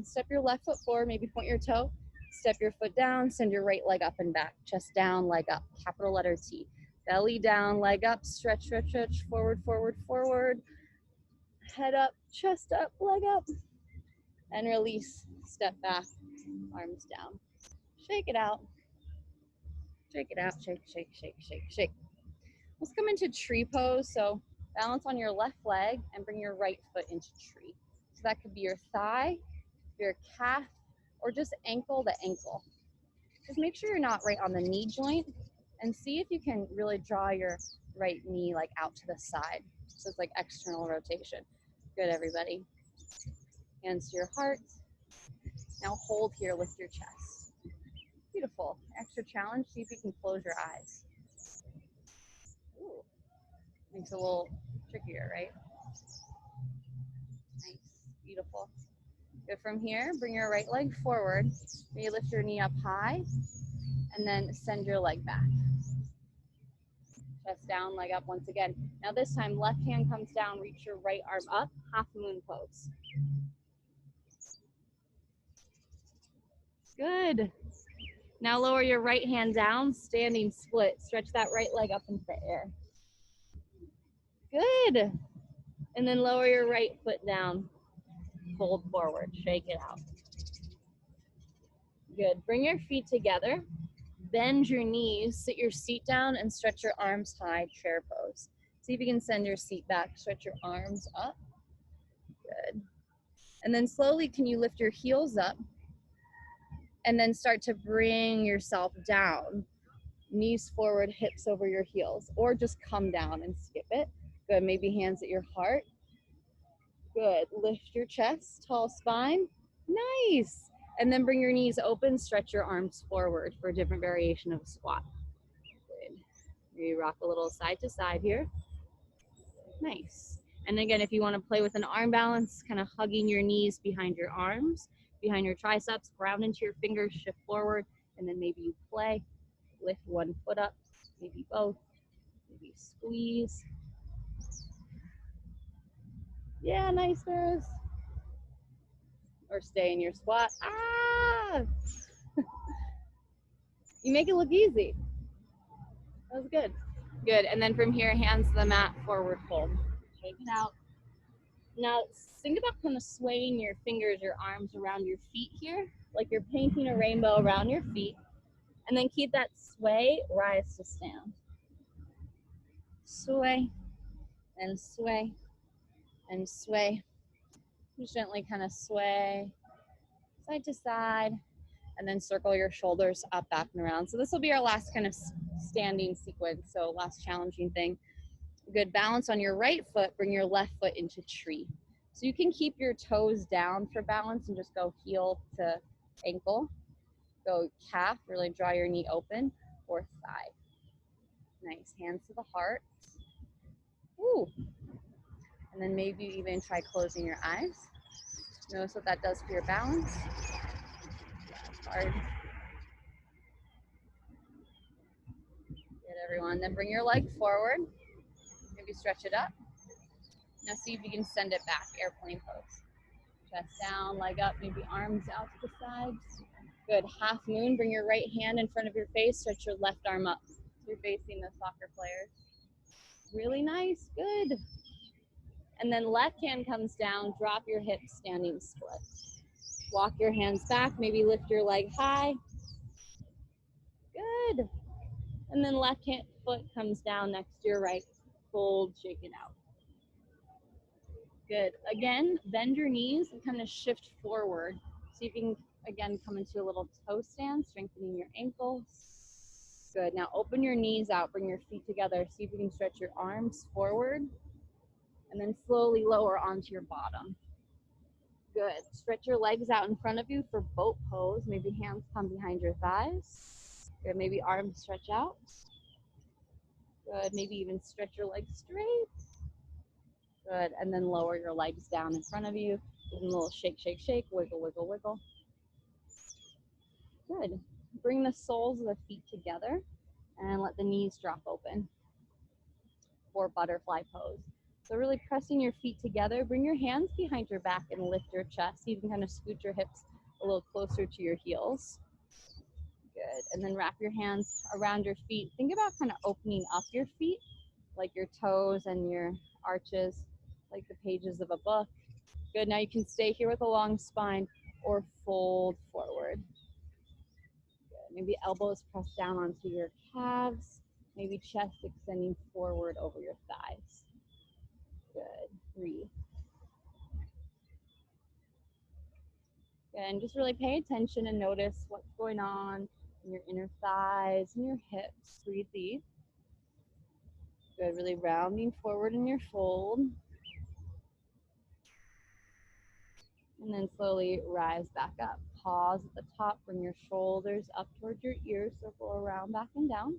step your left foot forward, maybe point your toe. Step your foot down, send your right leg up and back. Chest down, leg up, capital letter T. Belly down, leg up, stretch, stretch, stretch, forward, forward, forward. Head up, chest up, leg up. And release, step back, arms down. Shake it out. Shake it out. Shake, shake, shake, shake, shake. Let's come into tree pose. So balance on your left leg and bring your right foot into tree. So that could be your thigh, your calf, or just ankle to ankle. Just make sure you're not right on the knee joint and see if you can really draw your right knee like out to the side. So it's like external rotation. Good, everybody. Hands to your heart. Now hold here, lift your chest. Beautiful. Extra challenge, see if you can close your eyes. Ooh, makes it a little trickier, right? Nice, beautiful. Good, from here, bring your right leg forward. Maybe lift your knee up high, and then send your leg back. Chest down, leg up once again. Now this time, left hand comes down, reach your right arm up, half moon pose. Good. Now lower your right hand down, standing split. Stretch that right leg up into the air. Good. And then lower your right foot down. Fold forward, shake it out. Good. Bring your feet together. Bend your knees, sit your seat down, and stretch your arms high, chair pose. See if you can send your seat back, stretch your arms up. Good. And then slowly, can you lift your heels up and then start to bring yourself down. Knees forward, hips over your heels, or just come down and skip it. Good, maybe hands at your heart. Good, lift your chest, tall spine. Nice. And then bring your knees open, stretch your arms forward for a different variation of a squat. Good. Maybe rock a little side to side here. Nice. And again, if you want to play with an arm balance, kind of hugging your knees behind your arms, behind your triceps, ground into your fingers, shift forward, and then maybe you play. Lift one foot up, maybe both, maybe squeeze. Yeah, nice, Rose. Or stay in your squat. Ah! You make it look easy. That was good. Good, and then from here, hands to the mat, forward fold. Shake it out. Now, think about kind of swaying your fingers, your arms around your feet here, like you're painting a rainbow around your feet. And then keep that sway, rise to stand. Sway, and sway, and sway. Just gently kind of sway side to side, and then circle your shoulders up, back, and around. So this will be our last kind of standing sequence, so last challenging thing. Good, balance on your right foot, bring your left foot into tree. So you can keep your toes down for balance and just go heel to ankle. Go calf, really draw your knee open, or thigh. Nice, hands to the heart. Ooh. And then maybe even try closing your eyes. Notice what that does for your balance. Hard. Good, everyone. Then bring your leg forward. Maybe stretch it up. Now see if you can send it back, airplane pose. Chest down, leg up, maybe arms out to the sides. Good, half moon. Bring your right hand in front of your face. Stretch your left arm up. So you're facing the soccer players. Really nice, good. And then left hand comes down, drop your hips, standing split. Walk your hands back, maybe lift your leg high. Good. And then left hand foot comes down next to your right. Fold, shake it out. Good. Again, bend your knees and kind of shift forward. See if you can, again, come into a little toe stand, strengthening your ankles. Good. Now open your knees out, bring your feet together. See if you can stretch your arms forward and then slowly lower onto your bottom. Good. Stretch your legs out in front of you for boat pose. Maybe hands come behind your thighs. Good. Maybe arms stretch out. Good. Maybe even stretch your legs straight. Good. And then lower your legs down in front of you. Give them a little shake, shake, shake. Wiggle, wiggle, wiggle. Good. Bring the soles of the feet together and let the knees drop open for butterfly pose. So really pressing your feet together. Bring your hands behind your back and lift your chest. You can kind of scoot your hips a little closer to your heels. Good. And then wrap your hands around your feet. Think about kind of opening up your feet, like your toes and your arches, like the pages of a book. Good, now you can stay here with a long spine or fold forward. Good. Maybe elbows press down onto your calves, maybe chest extending forward over your thighs. Good, breathe. Good, and just really pay attention and notice what's going on in your inner thighs and your hips. Breathe deep. Good, really rounding forward in your fold. And then slowly rise back up. Pause at the top, bring your shoulders up towards your ears, circle around, back and down.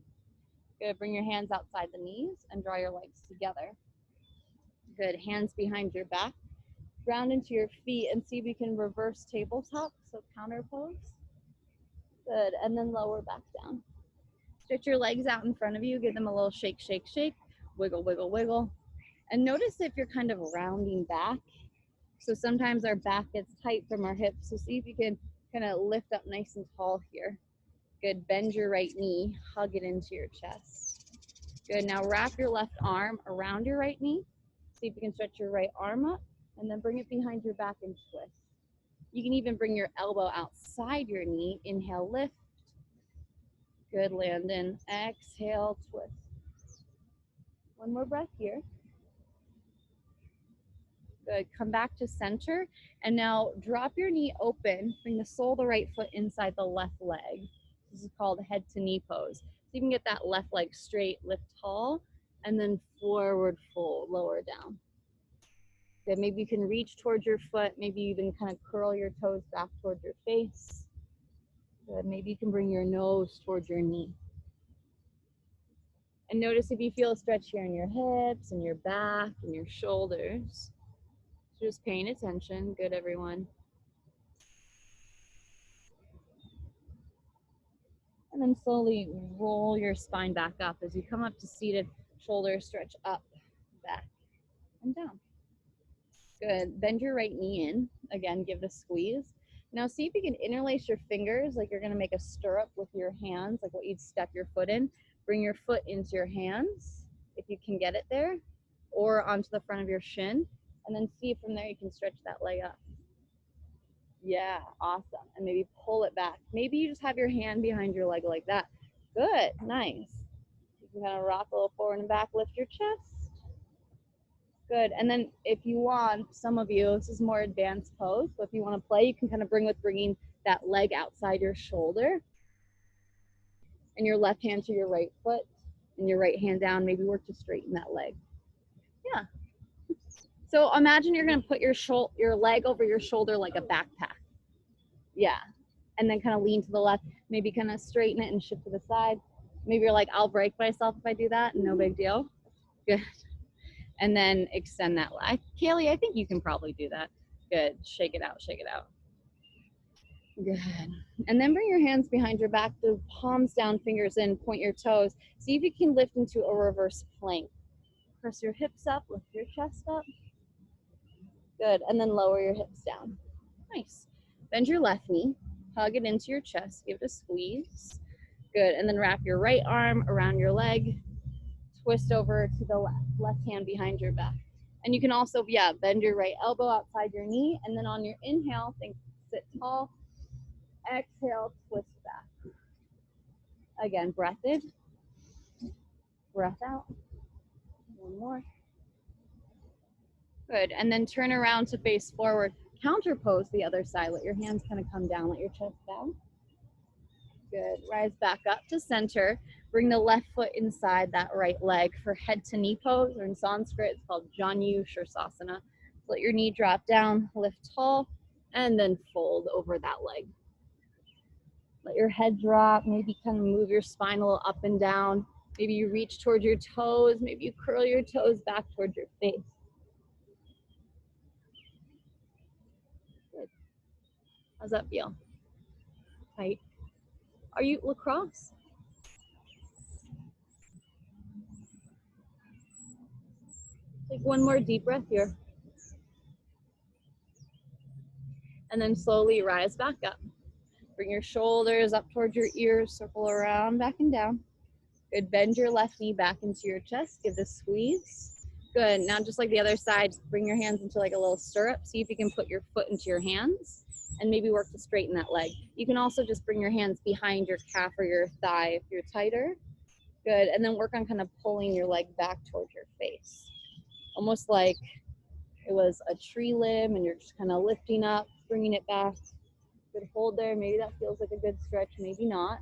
Good, bring your hands outside the knees and draw your legs together. Good, hands behind your back. Ground into your feet and see if you can reverse tabletop, so counter pose. Good, and then lower back down. Stretch your legs out in front of you, give them a little shake, shake, shake, wiggle, wiggle, wiggle. And notice if you're kind of rounding back. So sometimes our back gets tight from our hips, so see if you can kind of lift up nice and tall here. Good, bend your right knee, hug it into your chest. Good, now wrap your left arm around your right knee. See if you can stretch your right arm up, and then bring it behind your back and twist. You can even bring your elbow outside your knee. Inhale, lift. Good, land in. Exhale, twist. One more breath here. Good, come back to center. And now drop your knee open. Bring the sole of the right foot inside the left leg. This is called head to knee pose. So you can get that left leg straight, lift tall, and then forward fold, lower down. Good, maybe you can reach towards your foot. Maybe even kind of curl your toes back towards your face. Good, maybe you can bring your nose towards your knee. And notice if you feel a stretch here in your hips and your back and your shoulders. Just paying attention. Good, everyone. And then slowly roll your spine back up. As you come up to seated, shoulders stretch up, back, and down. Good. Bend your right knee in. Again, give it a squeeze. Now see if you can interlace your fingers like you're going to make a stirrup with your hands, like what you'd step your foot in. Bring your foot into your hands, if you can get it there, or onto the front of your shin. And then see if from there you can stretch that leg up. Yeah, awesome. And maybe pull it back. Maybe you just have your hand behind your leg like that. Good, nice. You can kind of rock a little forward and back, lift your chest. Good, and then if you want, some of you, this is more advanced pose, so if you want to play, you can kind of bringing that leg outside your shoulder. And your left hand to your right foot, and your right hand down, maybe work to straighten that leg. Yeah. So imagine you're going to put your leg over your shoulder like a backpack. Yeah. And then kind of lean to the left, maybe kind of straighten it and shift to the side. Maybe you're like, I'll break myself if I do that. No big deal. Good. And then extend that leg. Kaylee, I think you can probably do that. Good. Shake it out, shake it out. Good. And then bring your hands behind your back, the palms down, fingers in, point your toes. See if you can lift into a reverse plank. Press your hips up, lift your chest up. Good, and then lower your hips down. Nice. Bend your left knee, hug it into your chest, give it a squeeze. Good, and then wrap your right arm around your leg, twist over to the left hand behind your back. And you can also, bend your right elbow outside your knee, and then on your inhale, sit tall. Exhale, twist back. Again, breath in, breath out. One more. Good, and then turn around to face forward. Counter pose the other side. Let your hands kind of come down, let your chest down. Good, rise back up to center. Bring the left foot inside that right leg for head to knee pose, or in Sanskrit, it's called Janu Shirsasana. Let your knee drop down, lift tall, and then fold over that leg. Let your head drop, maybe kind of move your spine a little up and down. Maybe you reach towards your toes, maybe you curl your toes back towards your face. Good. How's that feel? Tight. Are you lacrosse? Take one more deep breath here. And then slowly rise back up. Bring your shoulders up towards your ears, circle around, back and down. Good, bend your left knee back into your chest, give it a squeeze. Good. Now just like the other side, bring your hands into like a little stirrup. See if you can put your foot into your hands and maybe work to straighten that leg. You can also just bring your hands behind your calf or your thigh if you're tighter. Good. And then work on kind of pulling your leg back towards your face. Almost like it was a tree limb and you're just kind of lifting up, bringing it back. Good hold there. Maybe that feels like a good stretch, maybe not.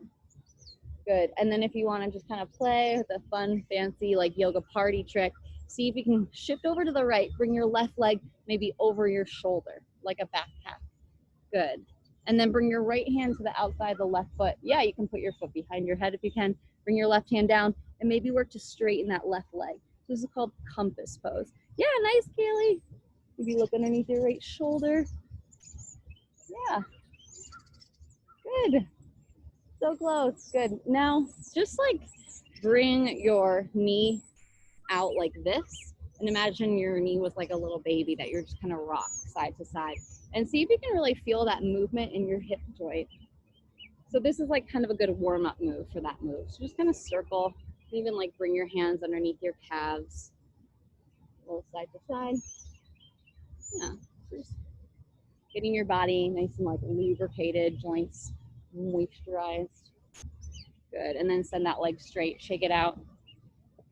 Good. And then if you want to just kind of play with a fun, fancy like yoga party trick, see if you can shift over to the right, bring your left leg maybe over your shoulder, like a backpack. Good. And then bring your right hand to the outside of the left foot. Yeah, you can put your foot behind your head if you can. Bring your left hand down and maybe work to straighten that left leg. This is called compass pose. Yeah, nice, Kaylee. Maybe look underneath your right shoulder. Yeah. Good. So close. Good. Now, just like bring your knee out like this and imagine your knee was like a little baby that you're just kind of rock side to side and see if you can really feel that movement in your hip joint. So this is like kind of a good warm-up move for that move. So just kind of circle, even like bring your hands underneath your calves, a little side to side. Yeah, just getting your body nice and like lubricated, joints moisturized. Good, and then send that leg straight, shake it out.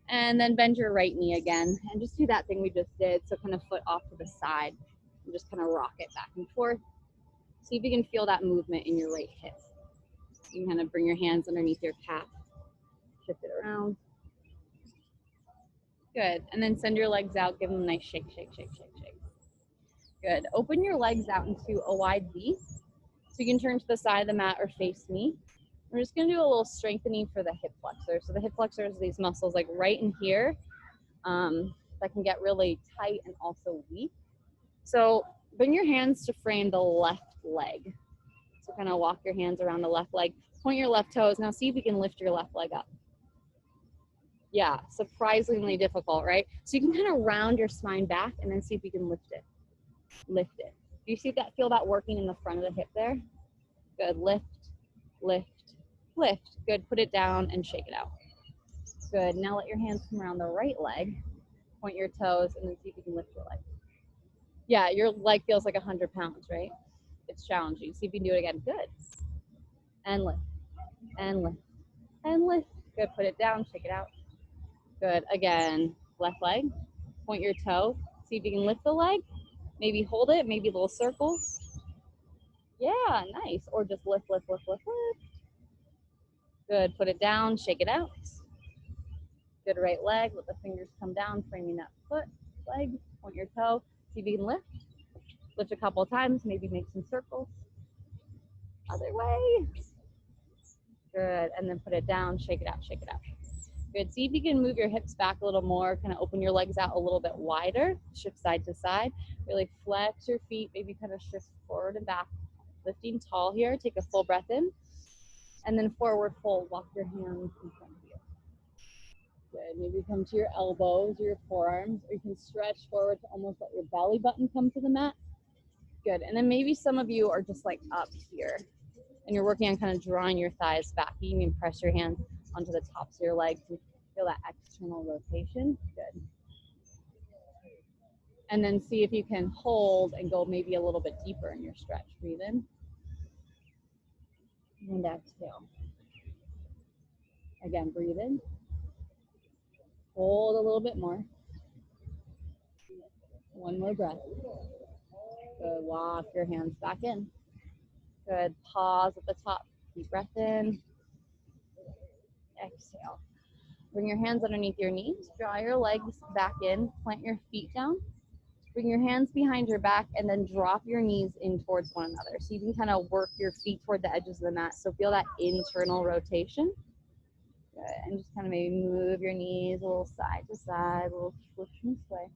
And then bend your right knee again and just do that thing we just did. So kind of foot off to the side and just kind of rock it back and forth. See if you can feel that movement in your right hip. You can kind of bring your hands underneath your calf, shift it around. Good. And then send your legs out, give them a nice shake, shake, shake, shake, shake. Good. Open your legs out into a wide V. So you can turn to the side of the mat or face me. We're just going to do a little strengthening for the hip flexor. So the hip flexor is these muscles like right in here that can get really tight and also weak. So bring your hands to frame the left leg. So kind of walk your hands around the left leg. Point your left toes. Now see if you can lift your left leg up. Yeah, surprisingly difficult, right? So you can kind of round your spine back and then see if you can lift it. Lift it. Do you see that? Feel that working in the front of the hip there? Good. Lift, lift, lift. Good. Put it down and shake it out. Good. Now let your hands come around the right leg. Point your toes and then see if you can lift your leg. Yeah, your leg feels like 100 pounds, right? It's challenging. See if you can do it again. Good. And lift, and lift, and lift. Good. Put it down, shake it out. Good. Again, left leg. Point your toe. See if you can lift the leg. Maybe hold it, maybe little circles. Yeah, nice. Or just lift, lift, lift, lift, lift. Good. Put it down, shake it out. Good right leg. Let the fingers come down, framing that foot, leg. Point your toe. See if you can lift. Lift a couple of times, maybe make some circles. Other way. Good. And then put it down, shake it out, shake it out. Good. See if you can move your hips back a little more, kind of open your legs out a little bit wider, shift side to side. Really flex your feet, maybe kind of shift forward and back. Lifting tall here, take a full breath in. And then forward fold, walk your hands in front of you. Good. Maybe come to your elbows or your forearms, or you can stretch forward to almost let your belly button come to the mat. Good. And then maybe some of you are just like up here and you're working on kind of drawing your thighs back. You can press your hands onto the tops of your legs and feel that external rotation. Good. And then see if you can hold and go maybe a little bit deeper in your stretch. Breathe in and exhale. Again, breathe in. Hold a little bit more. One more breath. Good. Walk your hands back in. Good. Pause at the top. Deep breath in. Exhale. Bring your hands underneath your knees. Draw your legs back in. Plant your feet down. Bring your hands behind your back and then drop your knees in towards one another. So you can kind of work your feet toward the edges of the mat. So feel that internal rotation. Good. And just kind of maybe move your knees a little side to side, a little switch and sway.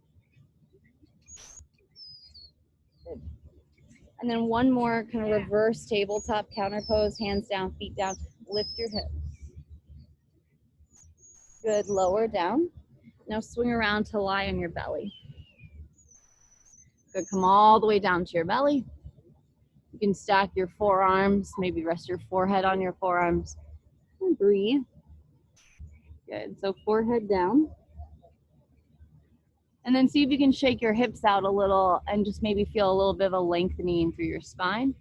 Good. And then one more kind of reverse tabletop counter pose, hands down, feet down. Lift your hips. Good. Lower down. Now swing around to lie on your belly. Good. Come all the way down to your belly. You can stack your forearms, maybe rest your forehead on your forearms. And breathe. Good. So forehead down. And then see if you can shake your hips out a little and just maybe feel a little bit of a lengthening through your spine.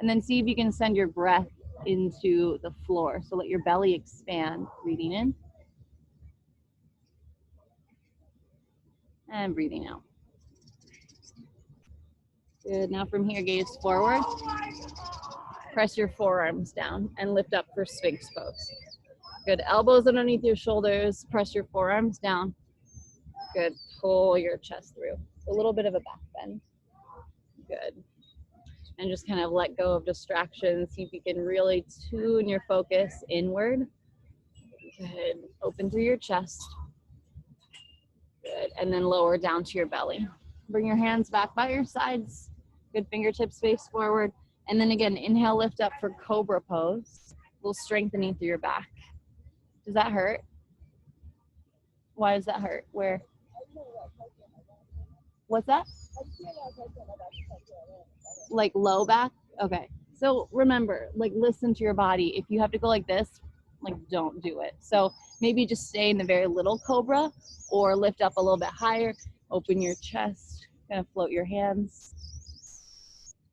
And then see if you can send your breath into the floor. So let your belly expand, breathing in and breathing out. Good. Now from here, gaze forward. Press your forearms down and lift up for Sphinx pose. Good. Elbows underneath your shoulders. Press your forearms down. Good. Pull your chest through. A little bit of a back bend. Good. And just kind of let go of distractions. See if you can really tune your focus inward. Good. Open through your chest. Good. And then lower down to your belly. Bring your hands back by your sides. Good. Fingertips face forward. And then again, inhale, lift up for Cobra pose. A little strengthening through your back. Does that hurt? Why does that hurt? Where? What's that? Like low back? Okay. So remember, like listen to your body. If you have to go like this, like don't do it. So maybe just stay in the very little Cobra or lift up a little bit higher. Open your chest, kind of float your hands.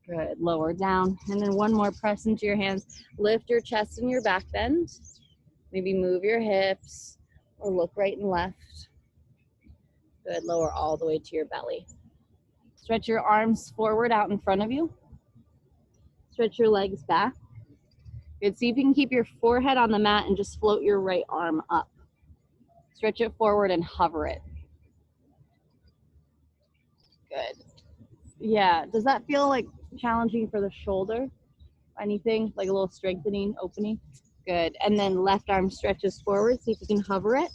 Good, lower down. And then one more, press into your hands. Lift your chest and your back bend. Maybe move your hips or look right and left. Good, lower all the way to your belly. Stretch your arms forward out in front of you. Stretch your legs back. Good, see if you can keep your forehead on the mat and just float your right arm up. Stretch it forward and hover it. Good. Yeah, does that feel like challenging for the shoulder? Anything, like a little strengthening, opening? Good, and then left arm stretches forward, see if you can hover it.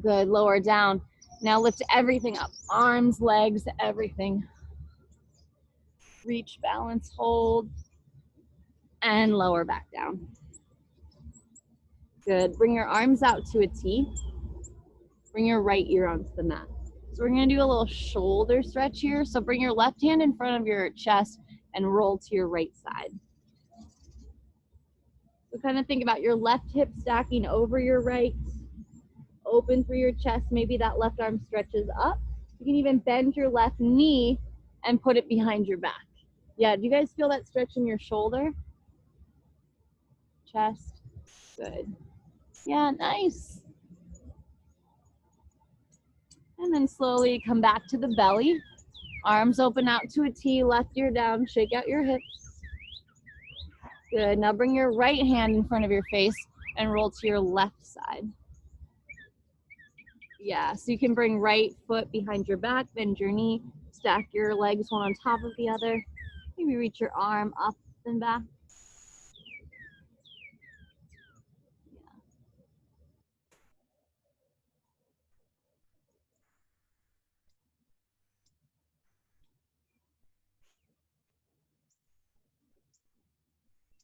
Good, lower down. Now lift everything up, arms, legs, everything. Reach, balance, hold, and lower back down. Good, bring your arms out to a T. Bring your right ear onto the mat. So we're gonna do a little shoulder stretch here. So bring your left hand in front of your chest and roll to your right side. So kind of think about your left hip stacking over your right. Open through your chest. Maybe that left arm stretches up. You can even bend your left knee and put it behind your back. Yeah, do you guys feel that stretch in your shoulder? Chest. Good. Yeah, nice. And then slowly come back to the belly. Arms open out to a T, left ear down, shake out your hips. Good, now bring your right hand in front of your face and roll to your left side. Yeah, so you can bring right foot behind your back, bend your knee, stack your legs one on top of the other. Maybe reach your arm up and back.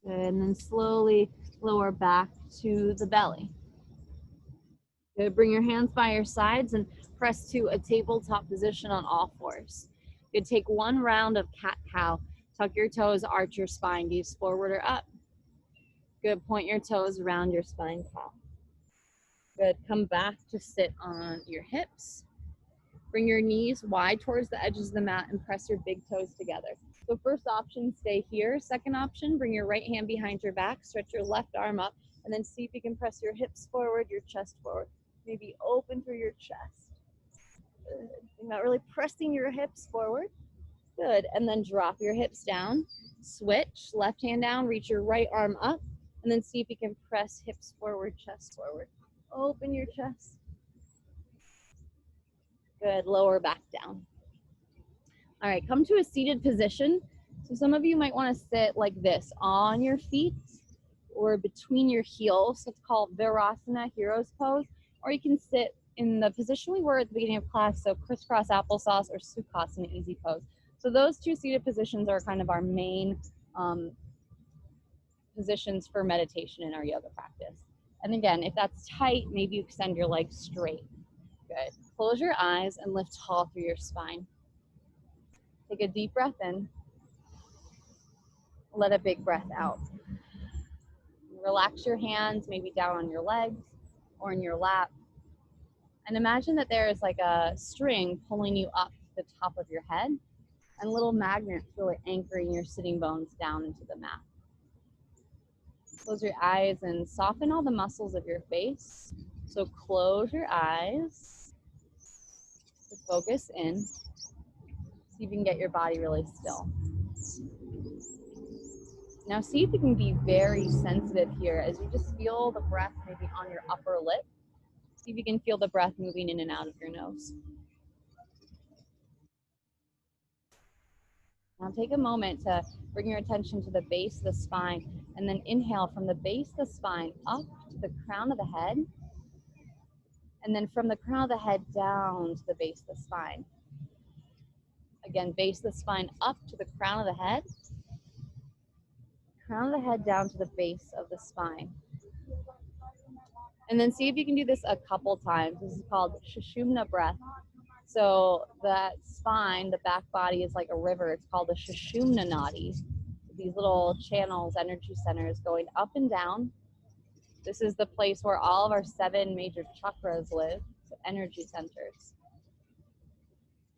Good, and then slowly lower back to the belly. Good, bring your hands by your sides and press to a tabletop position on all fours. Good, take one round of cat-cow. Tuck your toes, arch your spine, gaze forward or up. Good, point your toes around your spine top. Good, come back to sit on your hips. Bring your knees wide towards the edges of the mat and press your big toes together. So first option, stay here. Second option, bring your right hand behind your back, stretch your left arm up, and then see if you can press your hips forward, your chest forward. Maybe open through your chest. Good. You're not really pressing your hips forward. Good, and then drop your hips down. Switch, left hand down, reach your right arm up, and then see if you can press hips forward, chest forward. Open your chest. Good, lower back down. All right, come to a seated position. So some of you might want to sit like this, on your feet or between your heels. It's called Virasana, Hero's Pose. Or you can sit in the position we were at the beginning of class, so crisscross applesauce or Sukhasana, easy pose. So those two seated positions are kind of our main positions for meditation in our yoga practice. And again, if that's tight, maybe you extend your legs straight. Good. Close your eyes and lift tall through your spine. Take a deep breath in. Let a big breath out. Relax your hands, maybe down on your legs. or in your lap. And imagine that there is like a string pulling you up to the top of your head and little magnets really anchoring your sitting bones down into the mat. Close your eyes and soften all the muscles of your face. So close your eyes to focus in. See if you can get your body really still. Now see if you can be very sensitive here as you just feel the breath maybe on your upper lip. See if you can feel the breath moving in and out of your nose. Now take a moment to bring your attention to the base of the spine and then inhale from the base of the spine up to the crown of the head. And then from the crown of the head down to the base of the spine. Again, base of the spine up to the crown of the head. Crown of the head down to the base of the spine. And then see if you can do this a couple times. This is called Sushumna breath. So that spine, the back body is like a river. It's called the Sushumna Nadi. These little channels, energy centers going up and down. This is the place where all of our 7 major chakras live, so energy centers.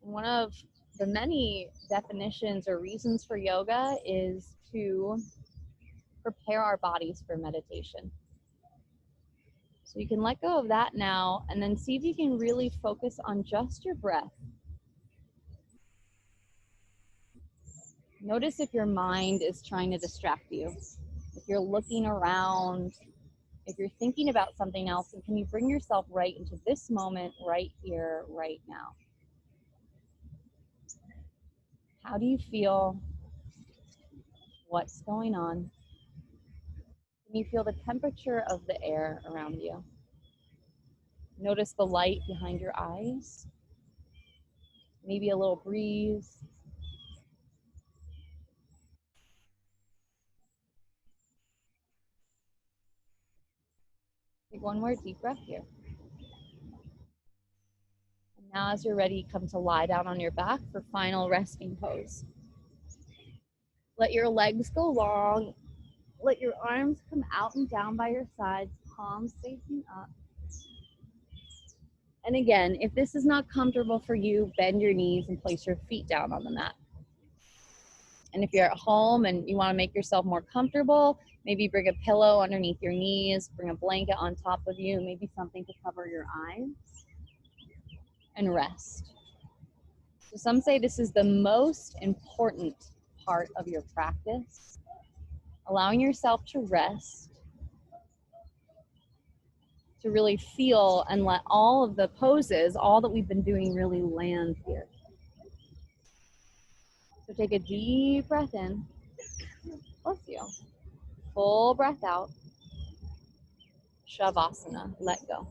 And one of the many definitions or reasons for yoga is to prepare our bodies for meditation. So you can let go of that now and then see if you can really focus on just your breath. Notice if your mind is trying to distract you, if you're looking around, if you're thinking about something else, and can you bring yourself right into this moment, right here, right now? How do you feel? What's going on? Can you feel the temperature of the air around you? Notice the light behind your eyes. Maybe a little breeze. Take one more deep breath here. And now as you're ready, come to lie down on your back for final resting pose. Let your legs go long. Let your arms come out and down by your sides, palms facing up. And again, if this is not comfortable for you, bend your knees and place your feet down on the mat. And if you're at home and you want to make yourself more comfortable, maybe bring a pillow underneath your knees, bring a blanket on top of you, maybe something to cover your eyes, and rest. So some say this is the most important part of your practice, allowing yourself to rest, to really feel and let all of the poses, all that we've been doing, really land here. So take a deep breath in. Bless you. Full breath out. Shavasana. Let go.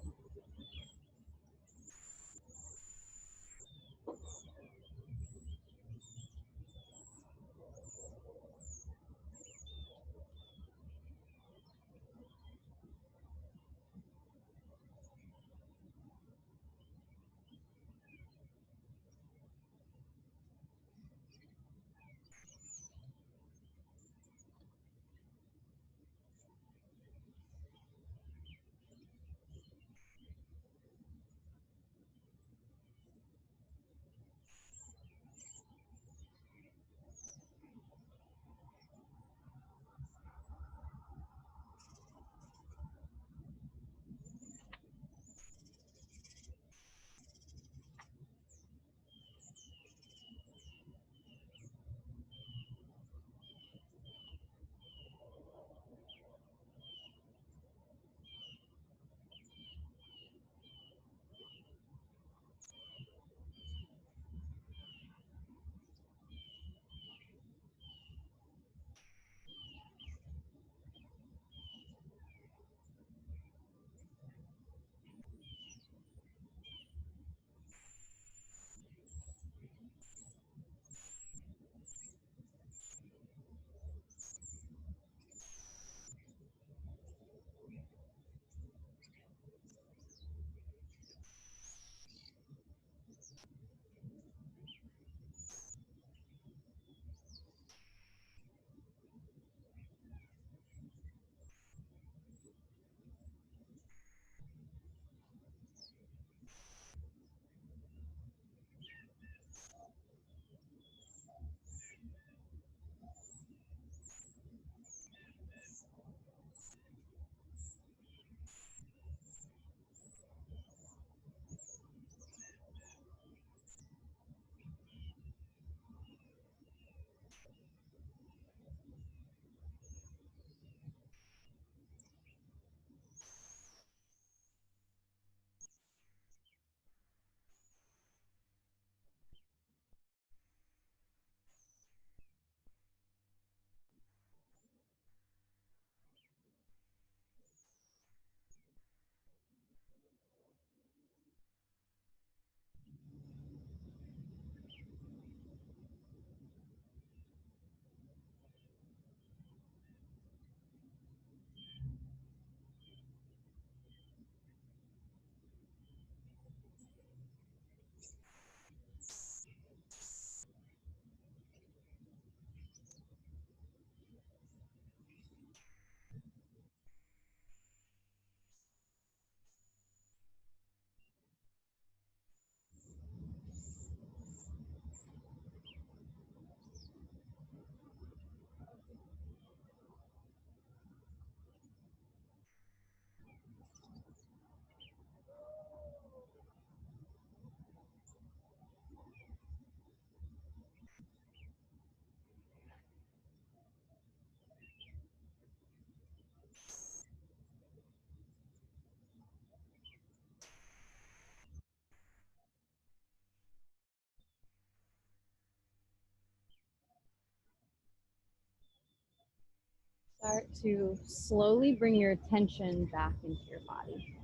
Start to slowly bring your attention back into your body.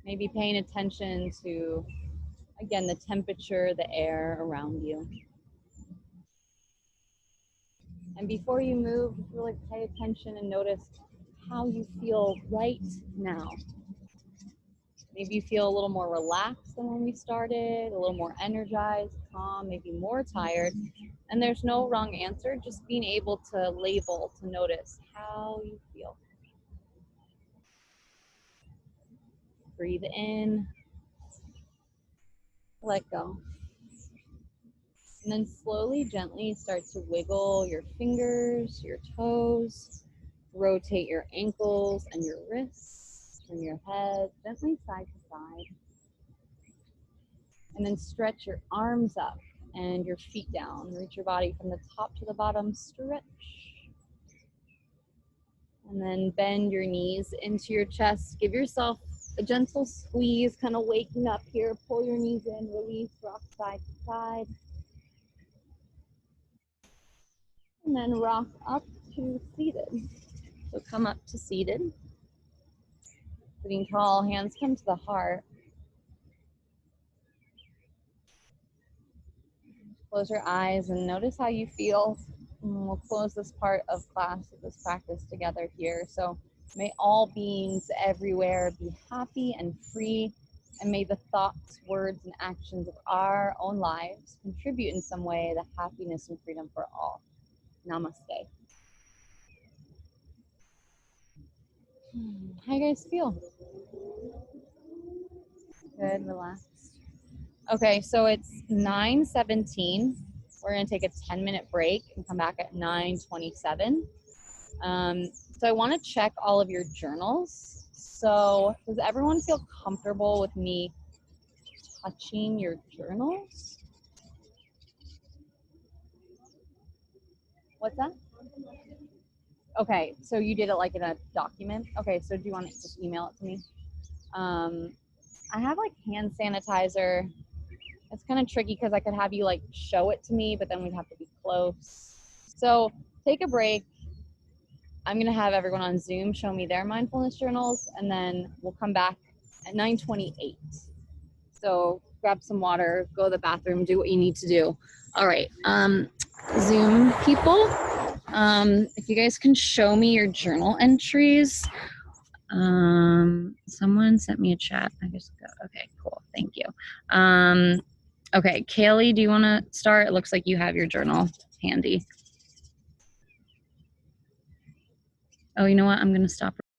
Maybe paying attention to, again, the temperature, the air around you. And before you move, just really pay attention and notice how you feel right now. Maybe you feel a little more relaxed than when we started, a little more energized, calm, maybe more tired. And there's no wrong answer, just being able to label, to notice how you feel. Breathe in, let go. And then slowly, gently start to wiggle your fingers, your toes, rotate your ankles and your wrists, turn your head gently side to side. And then stretch your arms up and your feet down. Reach your body from the top to the bottom, stretch. And then bend your knees into your chest. Give yourself a gentle squeeze, kind of waking up here. Pull your knees in, release, rock side to side. And then rock up to seated. So come up to seated. Sitting tall, hands come to the heart. Close your eyes and notice how you feel. And we'll close this part of class, of this practice together here. So may all beings everywhere be happy and free, and may the thoughts, words, and actions of our own lives contribute in some way to happiness and freedom for all. Namaste. How you guys feel? Good, relaxed. Okay, so it's 9:17. We're gonna take a 10-minute break and come back at 9:27. So I wanna check all of your journals. So does everyone feel comfortable with me touching your journals? What's that? Okay, so you did it like in a document? Okay, so do you want to just email it to me? I have like hand sanitizer. It's kind of tricky because I could have you like show it to me, but then we'd have to be close. So take a break. I'm gonna have everyone on Zoom show me their mindfulness journals, and then we'll come back at 9:28. So grab some water, go to the bathroom, do what you need to do. All right, Zoom people, if you guys can show me your journal entries. Someone sent me a chat. I just got, okay, cool, thank you. Okay, Kaylee, do you want to start? It looks like you have your journal handy. Oh, you know what? I'm going to stop